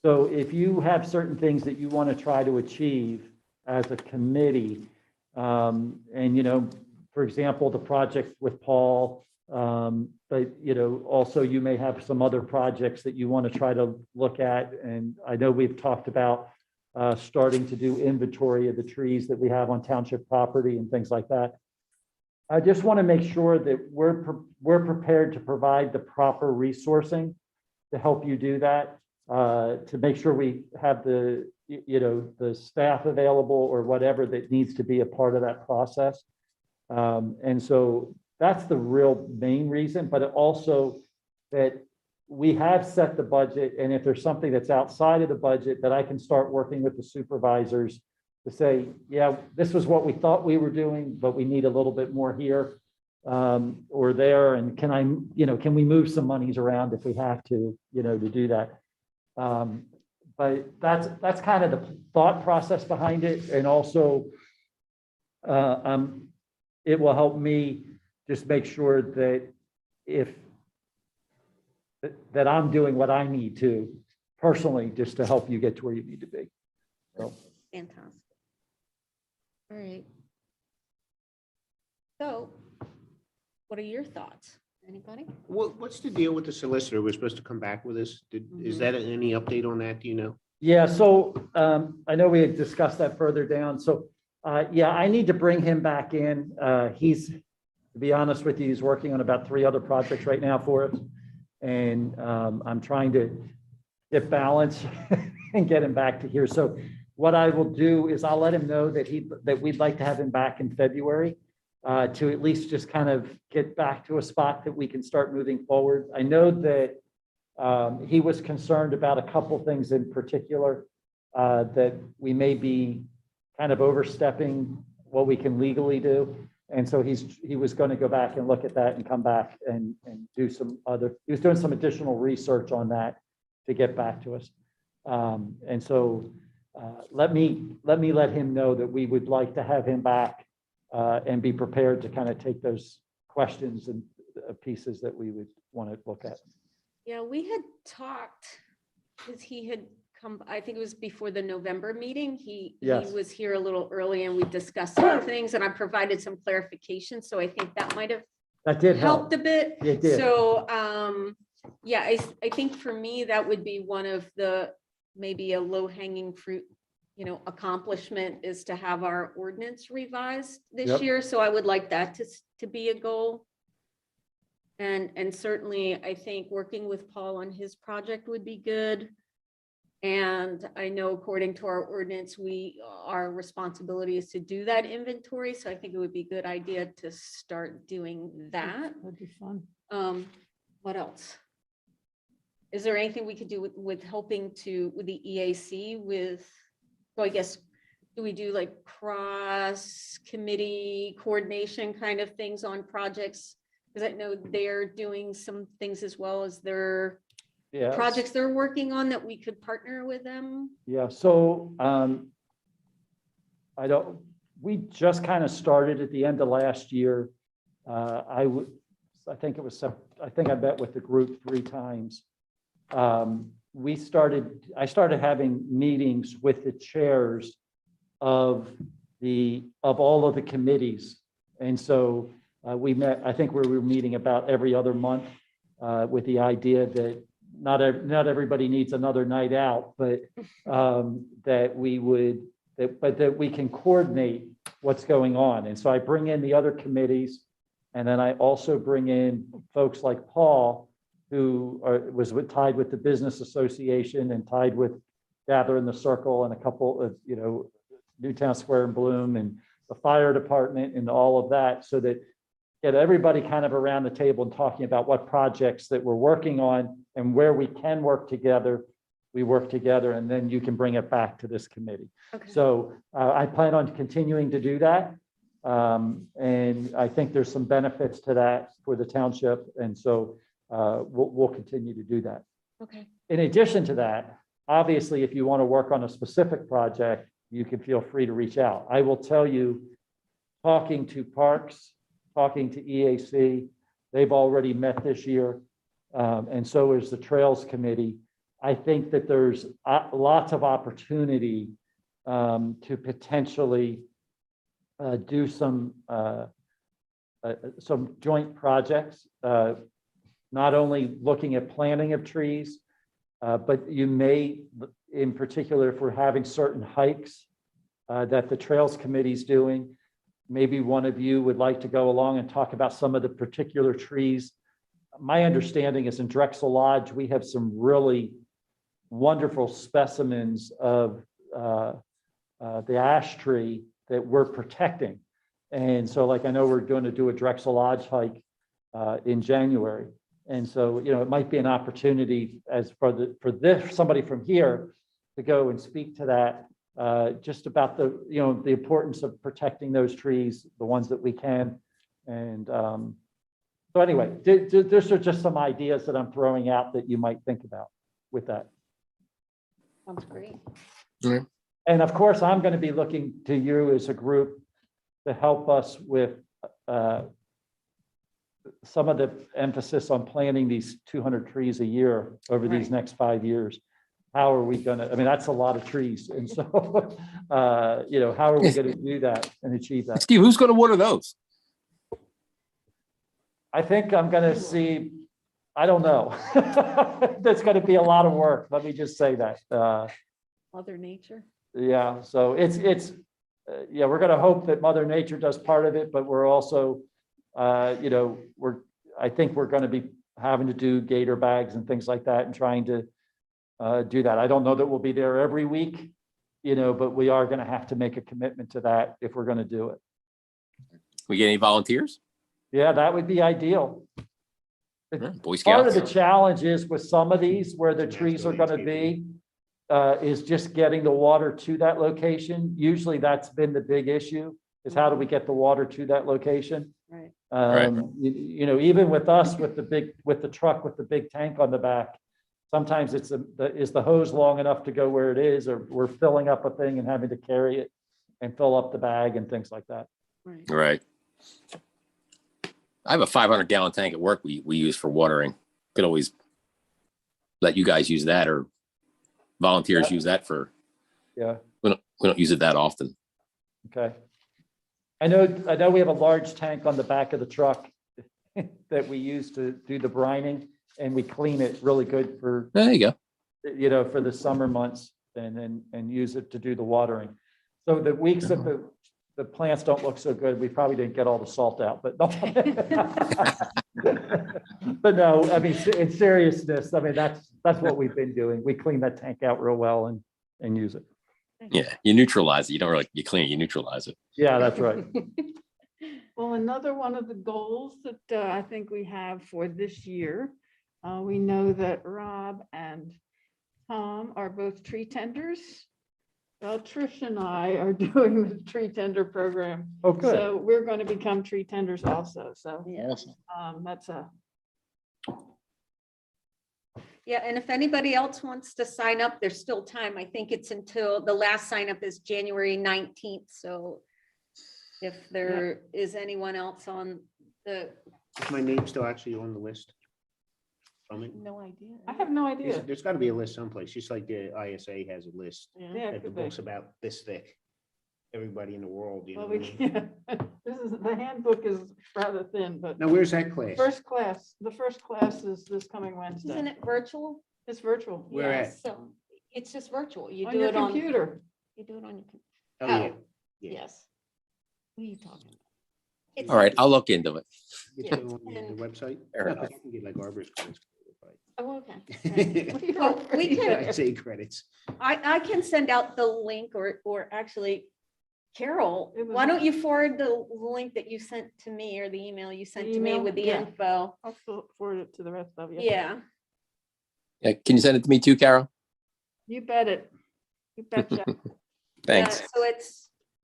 So if you have certain things that you want to try to achieve as a committee, and for example, the project with Paul, but also you may have some other projects that you want to try to look at. And I know we've talked about starting to do inventory of the trees that we have on township property and things like that. I just want to make sure that we're prepared to provide the proper resourcing to help you do that, to make sure we have the staff available or whatever that needs to be a part of that process. And so that's the real main reason, but also that we have set the budget, and if there's something that's outside of the budget, that I can start working with the supervisors to say, yeah, this was what we thought we were doing, but we need a little bit more here or there, and can we move some monies around if we have to, to do that. But that's kind of the thought process behind it, and also it will help me just make sure that that I'm doing what I need to personally, just to help you get to where you need to be. So. Fantastic. All right. So what are your thoughts? Anybody? What's the deal with the solicitor? We're supposed to come back with this. Is that any update on that? Do you know? Yeah, so I know we had discussed that further down. So yeah, I need to bring him back in. He's, to be honest with you, he's working on about 3 other projects right now for us. And I'm trying to get balance and get him back to here. So what I will do is I'll let him know that we'd like to have him back in February to at least just kind of get back to a spot that we can start moving forward. I know that he was concerned about a couple things in particular, that we may be kind of overstepping what we can legally do. And so he was going to go back and look at that and come back and do he was doing some additional research on that to get back to us. And so let me let him know that we would like to have him back and be prepared to kind of take those questions and pieces that we would want to look at. Yeah, we had talked, because he had come, I think it was before the November meeting. He was here a little early and we discussed some things and I provided some clarification. So I think that might have helped a bit. It did. So yeah, I think for me, that would be one of the, maybe a low hanging fruit, accomplishment is to have our ordinance revised this year. So I would like that to be a goal. And certainly, I think working with Paul on his project would be good. And I know according to our ordinance, our responsibility is to do that inventory. So I think it would be a good idea to start doing that. That'd be fun. What else? Is there anything we could do with helping with the EAC well, I guess, do we do like cross committee coordination kind of things on projects? Because I know they're doing some things as well as their Yeah. projects they're working on that we could partner with them. Yeah, so we just kind of started at the end of last year. I think I met with the group 3 times. I started having meetings with the chairs of all of the committees. And so we met, I think we were meeting about every other month with the idea that not everybody needs another night out, but that we can coordinate what's going on. And so I bring in the other committees, and then I also bring in folks like Paul, who was tied with the business association and tied with Gather in the Circle and a couple of, Newtown Square and Bloom and the fire department and all of that, so that get everybody kind of around the table and talking about what projects that we're working on and where we can work together. We work together, and then you can bring it back to this committee. Okay. So I plan on continuing to do that. And I think there's some benefits to that for the township. And so we'll continue to do that. Okay. In addition to that, obviously, if you want to work on a specific project, you can feel free to reach out. I will tell you, talking to Parks, talking to EAC, they've already met this year. And so is the Trails Committee. I think that there's lots of opportunity to potentially do some joint projects, not only looking at planting of trees, but you may, in particular, if we're having certain hikes that the Trails Committee is doing, maybe one of you would like to go along and talk about some of the particular trees. My understanding is in Drexel Lodge, we have some really wonderful specimens of the ash tree that we're protecting. And so, like, I know we're going to do a Drexel Lodge hike in January. And so, it might be an opportunity somebody from here to go and speak to that, just about the importance of protecting those trees, the ones that we can. And so anyway, those are just some ideas that I'm throwing out that you might think about with that. Sounds great. Mhm. And of course, I'm going to be looking to you as a group to help us with some of the emphasis on planting these 200 trees a year over these next 5 years. How are we going to, that's a lot of trees. And so, how are we going to do that and achieve that? Steve, who's going to water those? I think I'm going to see, I don't know. That's going to be a lot of work. Let me just say that. Mother Nature. Yeah, so we're going to hope that Mother Nature does part of it, but we're also, I think we're going to be having to do gator bags and things like that and trying to do that. I don't know that we'll be there every week, but we are going to have to make a commitment to that if we're going to do it. We get any volunteers? Yeah, that would be ideal. Boy Part of Scouts. the challenge is with some of these where the trees are going to be, is just getting the water to that location. Usually that's been the big issue, is how do we get the water to that location? Right. Even with us, with the truck with the big tank on the back, sometimes is the hose long enough to go where it is, or we're filling up a thing and having to carry it and fill up the bag and things like that. Right. Right. I have a 500-gallon tank at work we use for watering. Could always let you guys use that, or volunteers use that for. Yeah. We don't use it that often. Okay. I know we have a large tank on the back of the truck that we use to do the brining, and we clean it really good for, There you go. for the summer months, and use it to do the watering. So the weeks that the plants don't look so good, we probably didn't get all the salt out, but no. But no, I mean, in seriousness, I mean, that's what we've been doing. We clean that tank out real well and use it. Yeah, you neutralize it. You don't really, you clean it, you neutralize it. Yeah, that's right. Well, another one of the goals that I think we have for this year, we know that Rob and Tom are both tree tenders. Well, Trish and I are doing the tree tender program. Oh, good. So we're going to become tree tenders also. So Awesome. that's a, Yeah, and if anybody else wants to sign up, there's still time. I think it's until, the last sign up is January 19th. So if there is anyone else on the, Is my name still actually on the list? no idea. I have no idea. There's got to be a list someplace, just like the ISA has a list. Yeah, That it the could be. book's about this thick. Everybody in the world, you know. Well, what I we mean? can't, the handbook is rather thin, but Now, where's that class? the first class is this coming Wednesday. Isn't it virtual? It's virtual. Where Yeah, at? so it's just virtual. You On do your it on, computer. you do it on your, Oh, yeah. oh, Yeah. yes. What are you talking about? It's- All right, I'll look into it. Get Yeah, you on and- the website? Fair No, 'cause enough. you can get like Arbor's credits. Oh, okay. Right? Well, we can, ISA credits. I can send out the link or actually, Carol, It was why don't on- you forward the link that you sent to me or the email you sent to me Email? with the Yeah. info? I'll forward it to the rest of you. Yeah, Yeah, can you send it to me too, Carol? You bet it. You betcha. Thanks. Yeah, so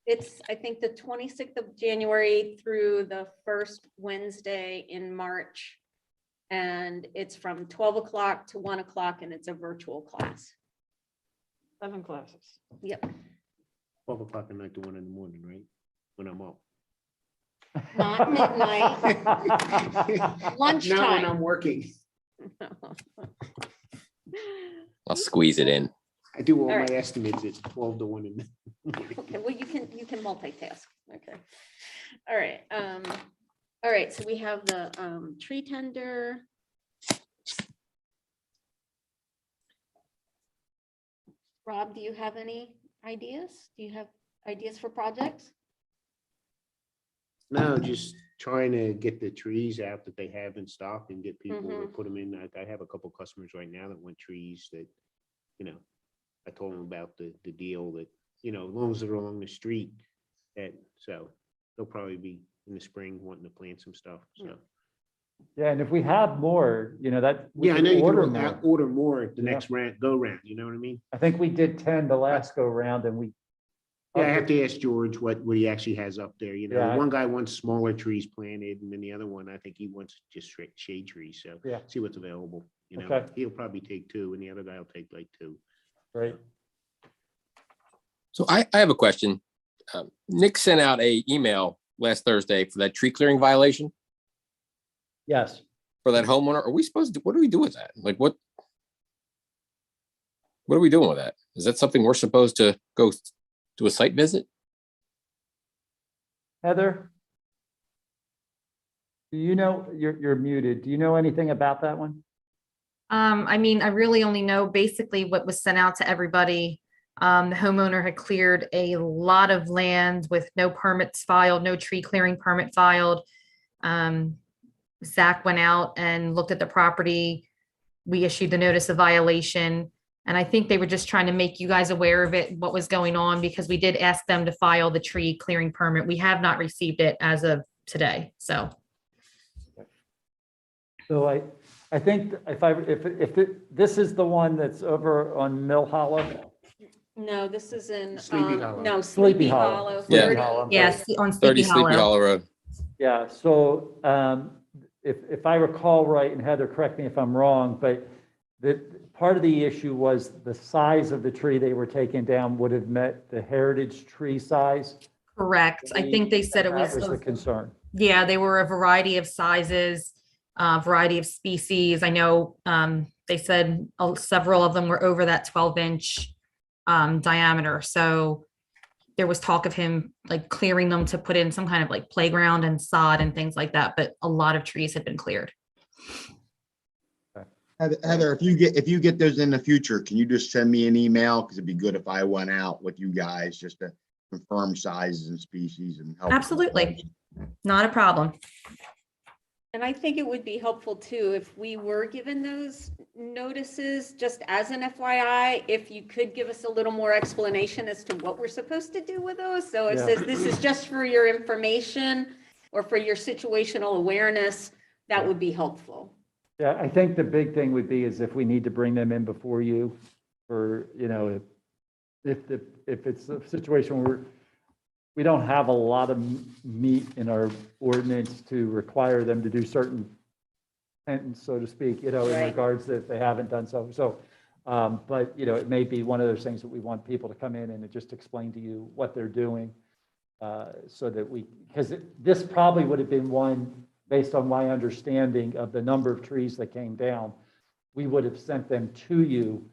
it's, I think, the 26th of January through the first Wednesday in March. And it's from 12 o'clock to 1 o'clock and it's a virtual class. 7 classes. Yep, 12 o'clock at night to 1 in the morning, right? When I'm up. not midnight, Not when lunchtime. I'm working. I'll squeeze it in. I do all All my right. estimates at 12 to 1 in the morning. Okay, well, you can multitask. Okay. All right, so we have the tree tender. Rob, do you have any ideas? Do you have ideas for projects? No, just trying to get the trees out that they have in stock and get people to Mhm. put them in. I have a couple customers right now that want trees that, you know, I told them about the deal that, you know, as long as they're along the street, that, so they'll probably be in the spring wanting to plant some stuff, so. Yeah, and if we have more, that. we Yeah, I can know you order can more. order more the Yeah. next go round, you know what I mean? I think we did 10 the last go round and we. Yeah, I have to ask George what he actually has up there, you know, Yeah. one guy wants smaller trees planted, and then the other one, I think he wants just straight shade trees, so. Yeah. See what's available, you know, Okay. he'll probably take 2, and the other guy will take like 2. Right. So I have a question. Nick sent out a email last Thursday for that tree clearing violation Yes. for that homeowner. Are we supposed to, what do we do with that? Like what are we doing with that? Is that something we're supposed to go do a site visit? Heather? Do you know, you're muted. Do you know anything about that one? I mean, I really only know basically what was sent out to everybody. The homeowner had cleared a lot of land with no permits filed, no tree clearing permit filed. Zach went out and looked at the property. We issued the notice of violation. And I think they were just trying to make you guys aware of it, what was going on, because we did ask them to file the tree clearing permit. We have not received it as of today, so. So I think this is the one that's over on Mill Hollow. No, this is in, Sleepy Hollow. no, Sleepy Sleepy Hollow. Hollow. Sleepy 30. Hollow, I'm Yes, on 30 Sleepy Sleepy Hollow. Hollow Road. Yeah, so if I recall right, and Heather, correct me if I'm wrong, but part of the issue was the size of the tree they were taking down would have met the heritage tree size. Correct. I think they said it That was the was, concern. yeah, they were a variety of sizes, variety of species. I know they said several of them were over that 12-inch diameter. So there was talk of him like clearing them to put in some kind of like playground and sod and things like that, but a lot of trees had been cleared. Heather, if you get those in the future, can you just send me an email? Because it'd be good if I went out with you guys just to confirm sizes and species and help. Absolutely. Not a problem. And I think it would be helpful too, if we were given those notices, just as an FYI, if you could give us a little more explanation as to what we're supposed to do with those. So it Yeah. says this is just for your information or for your situational awareness, that would be helpful. Yeah, I think the big thing would be is if we need to bring them in before you, or, if it's a situation where we don't have a lot of meat in our ordinance to require them to do certain sentence, so to speak, in Right. regards that they haven't done so. So, but, it may be one of those things that we want people to come in and just explain to you what they're doing. So that because this probably would have been one, based on my understanding of the number of trees that came down, we would have sent them to you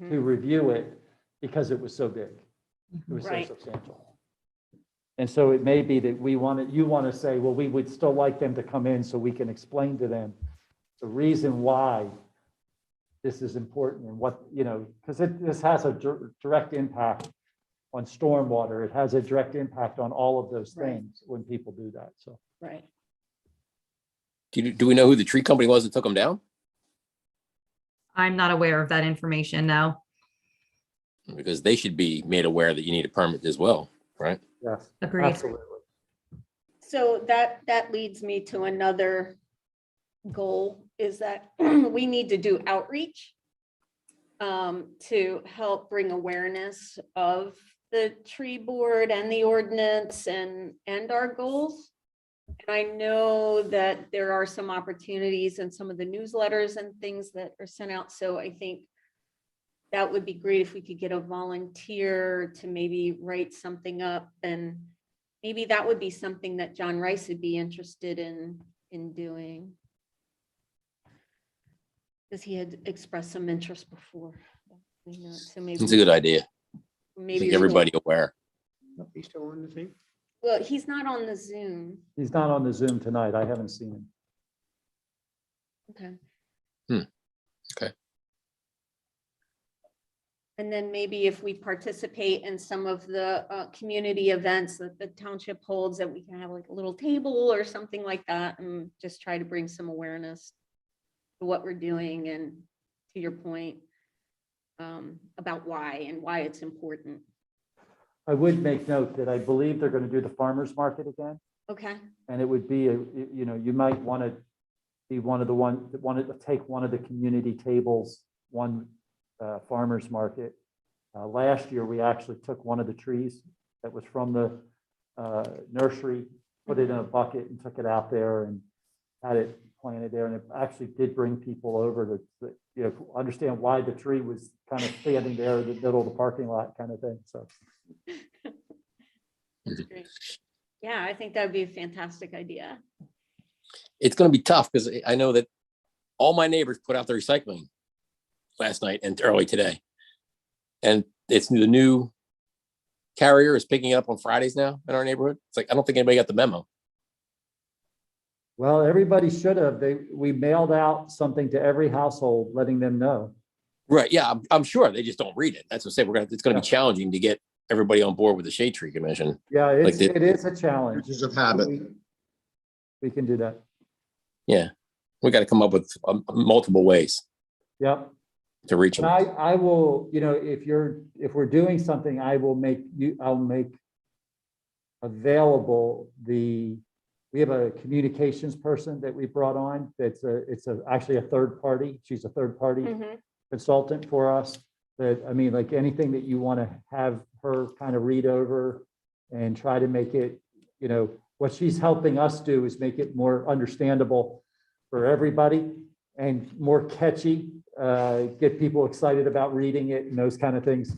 to review it because it was so big. It was so Right. substantial. And so it may be that you want to say, well, we would still like them to come in so we can explain to them the reason why this is important and what, because this has a direct impact on stormwater. It has a direct impact on all of those Right. things when people do that. So Right. Do we know who the tree company was that took them down? I'm not aware of that information now. Because they should be made aware that you need a permit as well, right? yes, Agreed. absolutely. So that leads me to another goal, is that we need to do outreach to help bring awareness of the tree board and the ordinance and our goals. And I know that there are some opportunities in some of the newsletters and things that are sent out. So I think that would be great if we could get a volunteer to maybe write something up, and maybe that would be something that John Rice would be interested in doing. Because he had expressed some interest before. So maybe. It's a good idea. Maybe Make everybody aware. He's still on the thing? Well, he's not on the Zoom. He's not on the Zoom tonight. I haven't seen him. Okay. Okay. And then maybe if we participate in some of the community events that the township holds, that we can have like a little table or something like that, and just try to bring some awareness to what we're doing, and to your point about why it's important. I would make note that I believe they're going to do the farmer's market again. Okay. And it would be, you might want to be one of the ones that wanted to take one of the community tables, one farmer's market. Last year, we actually took one of the trees that was from the nursery, put it in a bucket and took it out there and had it planted there. And it actually did bring people over to understand why the tree was kind of standing there in the middle of the parking lot kind of thing. So. That's great. Yeah, I think that would be a fantastic idea. It's going to be tough because I know that all my neighbors put out their recycling last night and early today. And it's the new carrier is picking it up on Fridays now in our neighborhood. It's like, I don't think anybody got the memo. Well, everybody should have. We mailed out something to every household letting them know. Right. Yeah. I'm sure they just don't read it. That's what I say. It's going to be challenging to get everybody on board with the Shade Tree Commission. Yeah, Like it is a challenge. Creatures of habit. We can do that. Yeah. We got to come up with multiple ways Yep. to reach And them. I will, if we're doing something, I'll make available we have a communications person that we brought on. It's actually a third party. She's a third party consultant for us. That, I mean, like anything that you want to have her kind of read over and try to make it, what she's helping us do is make it more understandable for everybody and more catchy, get people excited about reading it and those kind of things.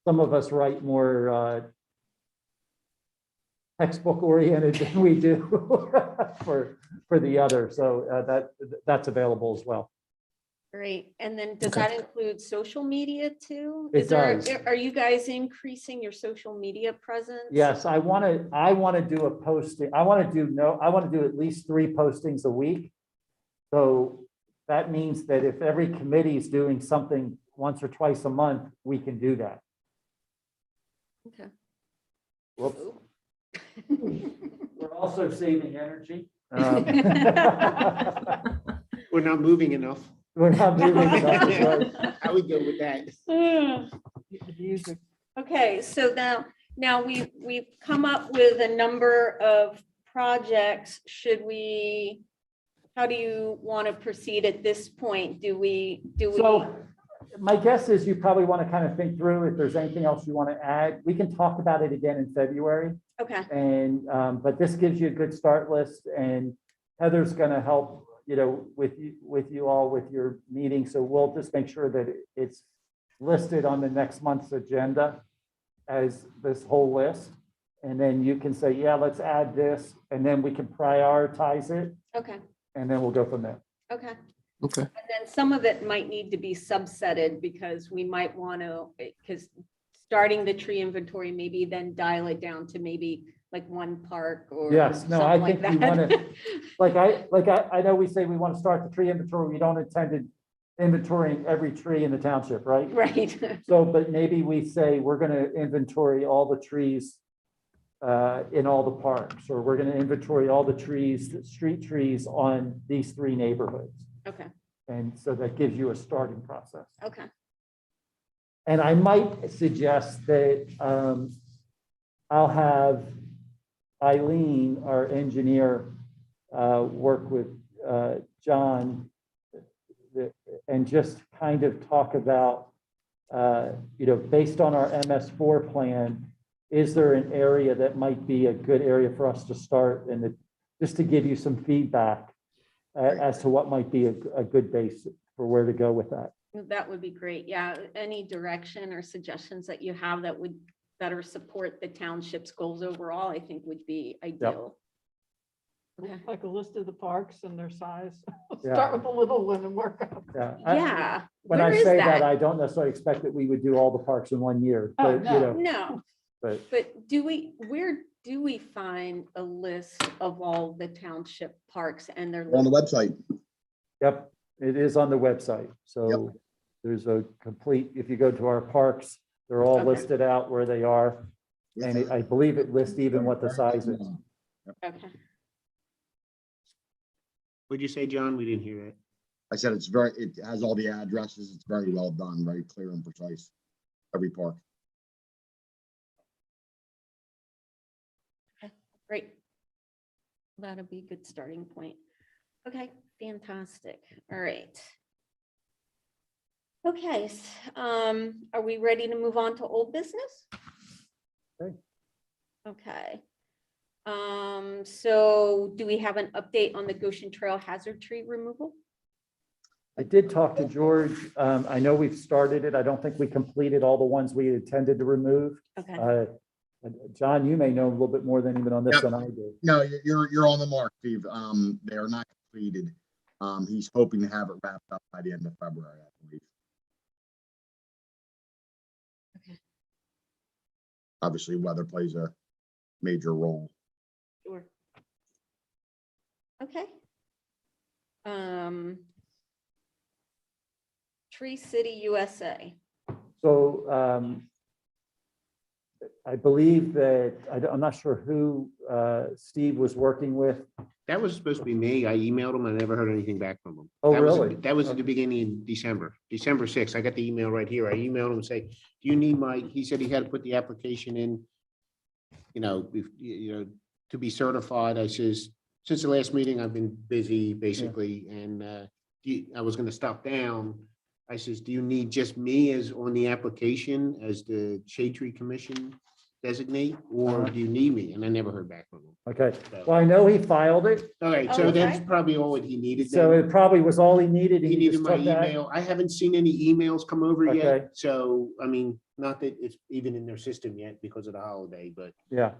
Some of us write more textbook oriented than we do for the other. So that's available as well. Great. And then does Okay. that include social media too? It does. Are you guys increasing your social media presence? Yes, I want to do a posting. I want to do at least 3 postings a week. So that means that if every committee is doing something once or twice a month, we can do that. Okay. Whoops. We're also saving energy. Um, We're not moving enough. We're not moving, that's right. I would go with that. The music. Okay, so now we've come up with a number of projects. How do you want to proceed at this point? Do we? So my guess is you probably want to kind of think through if there's anything else you want to add. We can talk about it again in February. Okay, And, but this gives you a good start list, and Heather's going to help, with you all with your meeting. So we'll just make sure that it's listed on the next month's agenda as this whole list. And then you can say, yeah, let's add this, and then we can prioritize it, okay, and then we'll go from there. okay. Okay. And then some of it might need to be subsetted because we might want to, because starting the tree inventory, maybe then dial it down to maybe like one park or Yes, no, I something think we like want that. to, I know we say we want to start the tree inventory. We don't intend to inventorying every tree in the township, right? Right. So, but maybe we say we're going to inventory all the trees in all the parks, or we're going to inventory all the trees, the street trees on these 3 neighborhoods. Okay, And so that gives you a starting process. okay, And I might suggest that I'll have Eileen, our engineer, work with John and just kind of talk about, based on our MS4 plan, is there an area that might be a good area for us to start, and just to give you some feedback as to what might be a good base for where to go with that. that would be great. Yeah, any direction or suggestions that you have that would better support the township's goals overall, I think would be ideal. Okay. Like a list of the parks and their size. Yeah. Start with the little one and work up. Yeah. Yeah. When Where I is say that, I don't necessarily expect that we would do all the parks in 1 year, Oh, but, no. No, but but where do we find a list of all the township parks and their? On the website. yep, it is on the website. So there's a complete, if you go to our parks, they're all Okay. listed out where they are. And I believe it lists even what the size is. Okay, What'd you say, John? We didn't hear that. I said it has all the addresses. It's very well done, very clear and precise. Every park. great. That'll be a good starting point. Okay, fantastic. All right. Okay, are we ready to move on to old business? Okay. Okay. So do we have an update on the Goshen Trail hazard tree removal? I did talk to George. I know we've started it. I don't think we completed all the ones we intended to remove. Okay, John, you may know a little bit more than even on this Yep. than I do. No, you're on the mark, Steve. They are not completed. He's hoping to have it wrapped up by the end of February, I believe. Okay. Obviously, weather plays a major role. sure. Okay. Tree City USA. So I believe that, I'm not sure who Steve was working with. That was supposed to be me. I emailed him. I never heard anything back from him. Oh, That was- really? That was at the beginning of December, December 6th. I got the email right here. I emailed him and say, do you need he said he had to put the application in, to be certified. I says, since the last meeting, I've been busy basically, and I was gonna stop down. I says, do you need just me as on the application as the Shade Tree Commission designate, or do you need me? And I never heard back from him. Okay, well, I know he filed it, All right, Oh, so that's okay. probably all that he needed. so then. it probably was all he needed. He He needed just my took that. email. I haven't seen any emails come over Okay. yet. So, I mean, not that it's even in their system yet because of the holiday, but Yeah.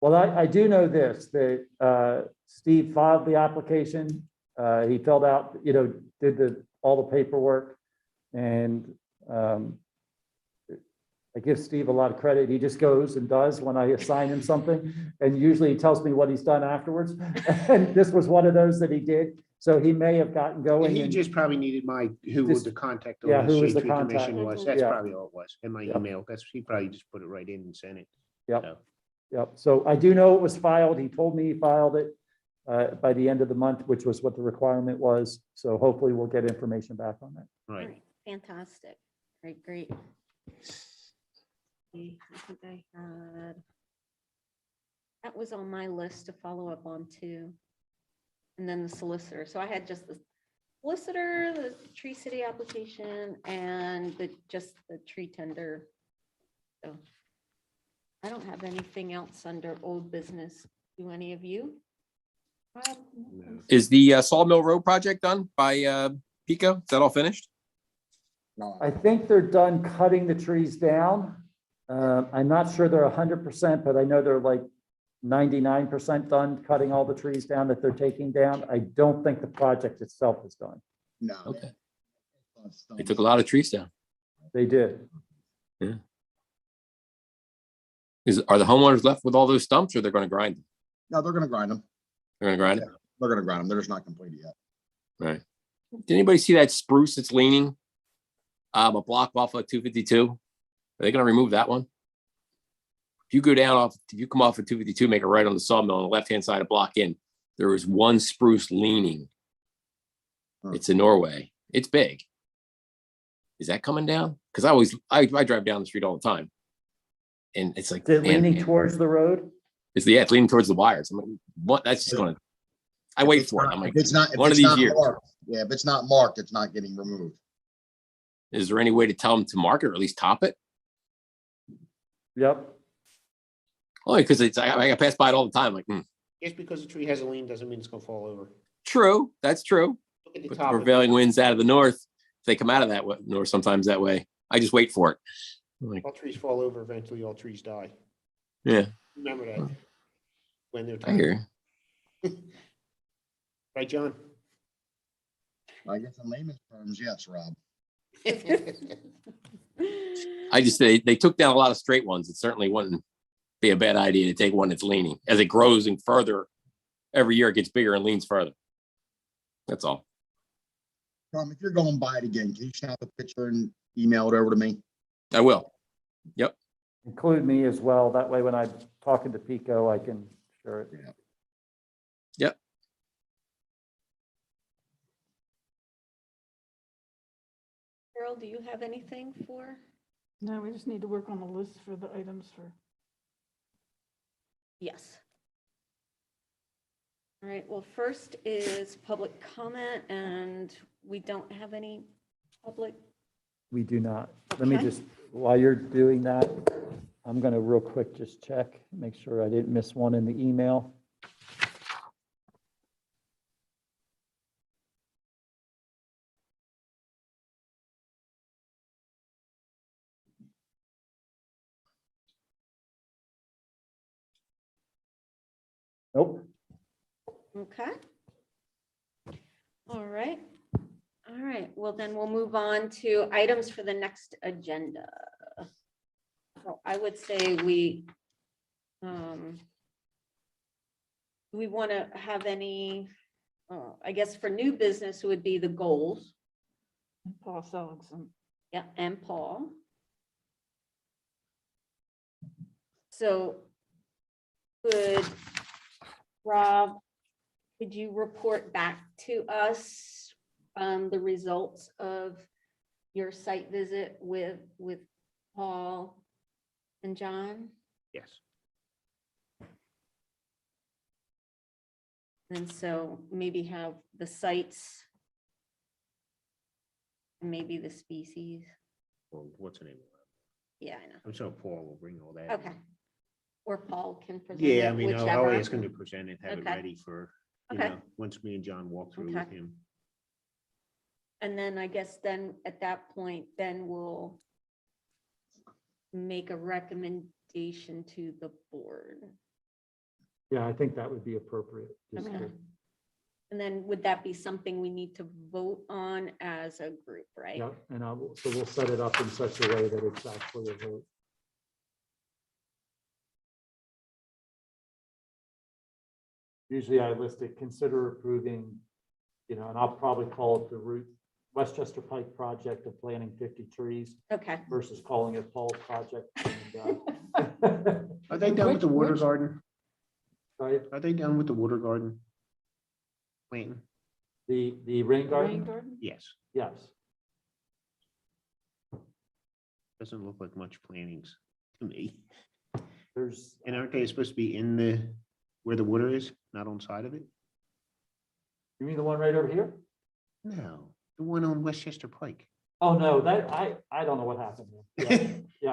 Well, I do know this, that Steve filed the application. He filled out, did all the paperwork. And I give Steve a lot of credit. He just goes and does when I assign him something. And usually he tells me what he's done afterwards. And this was one of those that he did. So he may have gotten going. he and- just probably needed who was Just- the contact yeah, on who the was Shade the Tree Commission contact. was. That's Yeah. probably all it was in my Yep. email. He probably just put it right in and sent it. Yep. So, Yep. So I do know it was filed. He told me he filed it. by the end of the month, which was what the requirement was. So hopefully we'll get information back on that. All Right. right, fantastic. Great, great. I think I had, that was on my list to follow up on too. And then the solicitor. So I had just the solicitor, the Tree City application, and just the tree tender. So I don't have anything else under old business. Do any of you? Rob? No. Is the Sawmill Road project done by Pico? Is that all finished? No, I think they're done cutting the trees down. I'm not sure they're 100%, but I know they're like 99% done cutting all the trees down that they're taking down. I don't think the project itself is done. no. Okay. They took a lot of trees down. They did. Are the homeowners left with all those stumps, or they're going to grind them? No, they're gonna grind them. They're going to grind them. They're gonna grind them. They're just not completed yet. Right. Did anybody see that spruce that's leaning a block off of 252? Are they going to remove that one? If you go down off, if you come off of 252, make a right on the Sawmill on the left-hand side of block in, there is one spruce leaning. Huh. It's in Norway. It's big. Is that coming down? Because I drive down the street all the time. And it's like, Is it man, leaning towards the road? it's leaning towards the wires. I'm like, what? That's just going to, I wait for it. I'm like, If it's not, if one of it's these not years. marked, yeah, if it's not marked, it's not getting removed. Is there any way to tell them to mark it or at least top it? Yep. Only because it's, I pass by it all the time. Like, Just because the tree has a lean doesn't mean it's gonna fall over. true. That's true. Look at the But top the of it. prevailing winds out of the north, if they come out of that way, north sometimes that way. I just wait for it. I'm like, All trees fall over, eventually all trees die. yeah, Remember that. When they're I time. hear you. Right, John? I guess in layman's terms, yes, Rob. I just, they took down a lot of straight ones. It certainly wouldn't be a bad idea to take one that's leaning. As it grows and further, every year it gets bigger and leans further. That's all. Tom, if you're going by it again, can you snap a picture and email it over to me? I will. Yep. Include me as well. That way when I'm talking to Pico, I can share it. Yep. Carol, do you have anything for? No, we just need to work on the list for the items for. Yes. All right, well, first is public comment, and we don't have any public. We do not. Let me Okay. just, while you're doing that, I'm going to real quick just check, make sure I didn't miss one in the email. Nope. Okay. All right. All right, well, then we'll move on to items for the next agenda. So I would say we want to have any, I guess for new business, it would be the goals. Paul Seligson. Yeah, and Paul. So could Rob, could you report back to us the results of your site visit with Paul and John? Yes. And so maybe have the sites, and maybe the species. Well, what's her name? Yeah, I know. I'm sure Paul will bring all that. Okay. Or Paul can present Yeah, I it, mean, I'll whichever. ask him to present it, have it Okay. ready for, you Okay. know, once me and John walk through with Okay. him. And then I guess then at that point, then we'll make a recommendation to the board. Yeah, I think that would be appropriate. just to- Okay. And then would that be something we need to vote on as a group, right? Yep, and so we'll set it up in such a way that it's actually a vote. Usually I list it, consider approving, and I'll probably call it the Westchester Pike project of planting 50 trees Okay. versus calling it Paul's project. And, Are they done with the water garden? sorry, Are they done with the water garden? planting? The rain Rain garden? garden? Yes. Yes. Doesn't look like much plantings to me. There's, And aren't they supposed to be in the, where the water is, not on side of it? you mean the one right over here? No, the one on Westchester Pike. Oh, no, that, I don't know what happened there. Yeah,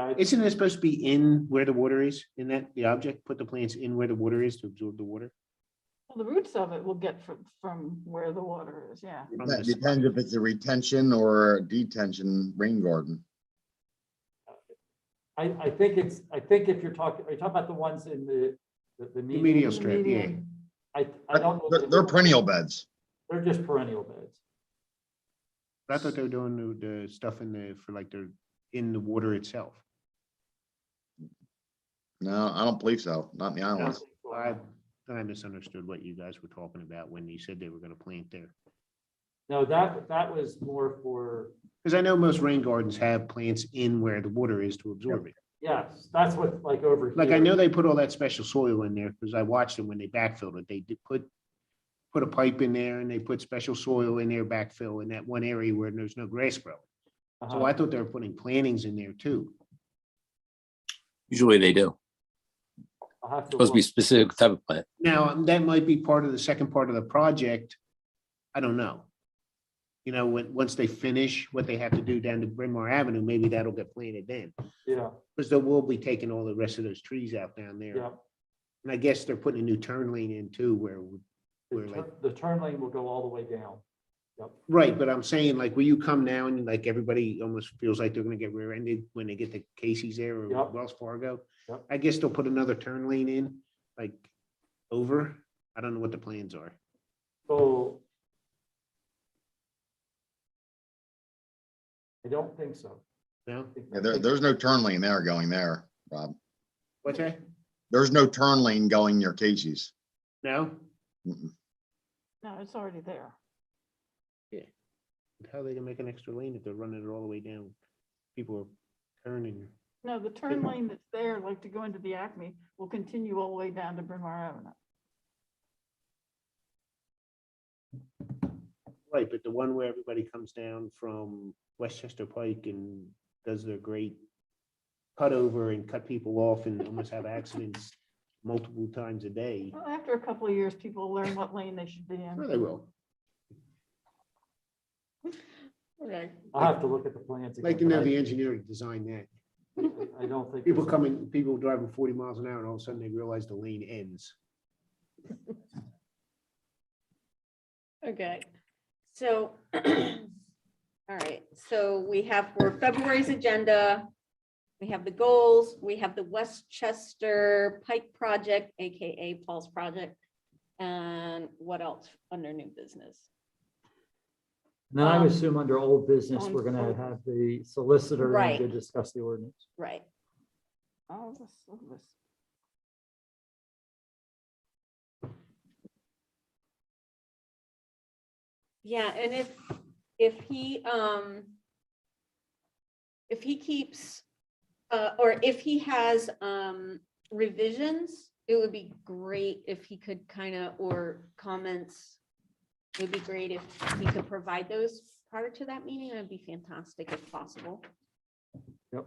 yeah, Isn't it supposed to be in where the water is, in that, the object, put the plants in where the water is to absorb the water? Well, the roots of it will get from where the water is, yeah. From That the depends if it's a retention or a detention rain garden. I think if you're talking, are you talking about the ones in the The median? medial strip, yeah. Median. I don't know. that- They're perennial beds. They're just perennial beds. I thought they were doing the stuff in the, for like they're in the water itself. No, I don't believe so. Not in the islands. I misunderstood what you guys were talking about when you said they were gonna plant there. No, that was more for, Because I know most rain gardens have plants in where the water is to absorb it. yes, that's what, like over here. Like I know they put all that special soil in there because I watched them when they backfilled it. They did put a pipe in there and they put special soil in there, backfill in that one area where there's no grass growing. So I thought they were putting plantings in there too. Usually they do. I'll have to Supposed to be look. specific type of plant. Now, that might be part of the second part of the project. I don't know. You know, once they finish what they have to do down to Bryn Mawr Avenue, maybe that'll get planted then. Yeah, Because they will be taking all the rest of those trees out down there. yeah. And I guess they're putting a new turn lane in too, where, The turn lane will go all the way down. Yep. right, but I'm saying like, will you come now and like everybody almost feels like they're gonna get rear-ended when they get to Casey's there or Yep. Wells Fargo? Yep. I guess they'll put another turn lane in, like over. I don't know what the plans are. So I don't think so. No? Yeah, there's no turn lane there going there, Rob. What's that? There's no turn lane going near Casey's. No? Mm-mm. No, it's already there. How are they gonna make an extra lane if they're running it all the way down? People are turning. No, the turn lane that's there, like to go into the Acme, will continue all the way down to Bryn Mawr Avenue. Right, but the one where everybody comes down from Westchester Pike and does their great cut over and cut people off and almost have accidents multiple times a day. Well, after a couple of years, people will learn what lane they should be Sure in. they will. Okay. I'll have to look at the plans. Like to again, know but the engineer to design that. I don't think. People there's- coming, people driving 40 miles an hour and all of a sudden they realize the lane ends. Okay, so, all right, so we have for February's agenda, we have the goals, we have the Westchester Pike Project, AKA Paul's Project, and what else under new business? Then I would assume under old business, on we're gonna old- have the solicitor in Right. to discuss the ordinance. Right, All this. yeah, and if he keeps, or if he has, revisions, it would be great if he could kind of, or comments. It would be great if he could provide those prior to that meeting. It'd be fantastic if possible. Yep.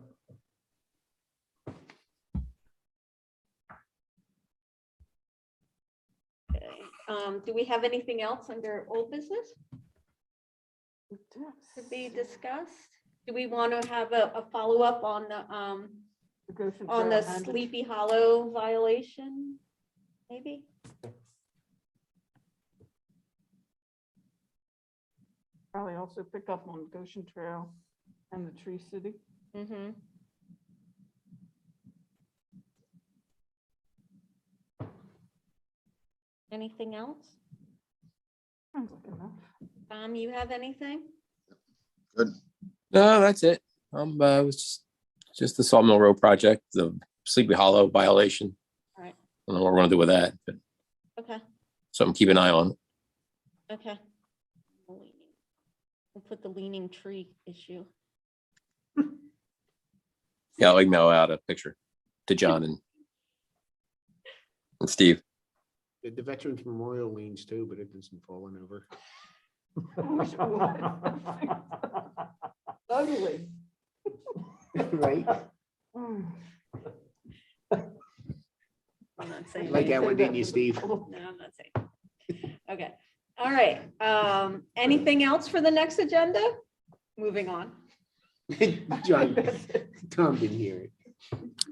Okay, do we have anything else under old business to be discussed? Do we want to have a follow-up on the Sleepy Hollow violation? Maybe? Probably also pick up on Goshen Trail and the Tree City. Mm-hmm. Anything else? Sounds like enough. You have anything? Good. No, that's it. It was just the Sawmill Road project, the Sleepy Hollow violation. All right. I don't know what we're gonna do with that, but Okay, something to keep an eye on. okay. We'll put the leaning tree issue. Yeah, I'll email out a picture to John and Steve. The Veterans Memorial leans too, but it isn't falling over. Wish it would. Ugly. Right? Mm. I'm not saying Like that anything. one, didn't you, Steve? No, I'm not saying. Okay, all right. Anything else for the next agenda? Moving on. John, Tom didn't hear it.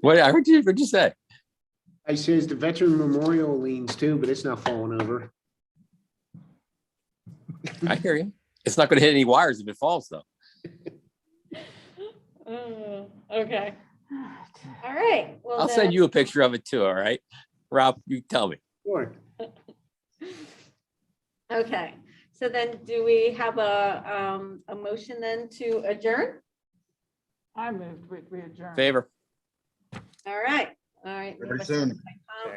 What I heard you, what'd you say? I says the Veteran Memorial leans too, but it's not falling over. I hear you. It's not going to hit any wires if it falls, though. Okay. All right. Well, I'll send you a picture of it too. All right, Rob, you tell me. Sure. Okay. So then do we have a motion then to adjourn? I moved, we adjourned. Favor. All right. All right. Very soon.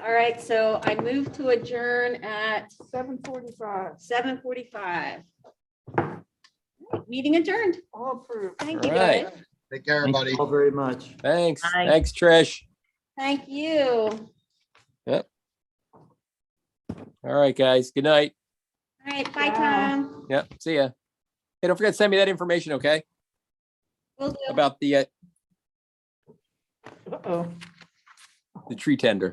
All right. So I move to adjourn at 7:45, 7:45. Meeting adjourned. all approved. Thank you, All right. guys. Take care, Thank everybody. you all very much. Thanks. Bye. Thanks, Trish. Thank you. All right, guys. Good night. All right. Bye, Bye. Tom. Yep. See ya. Hey, don't forget to send me that information, okay? Will do. About the Uh-oh. tree tender.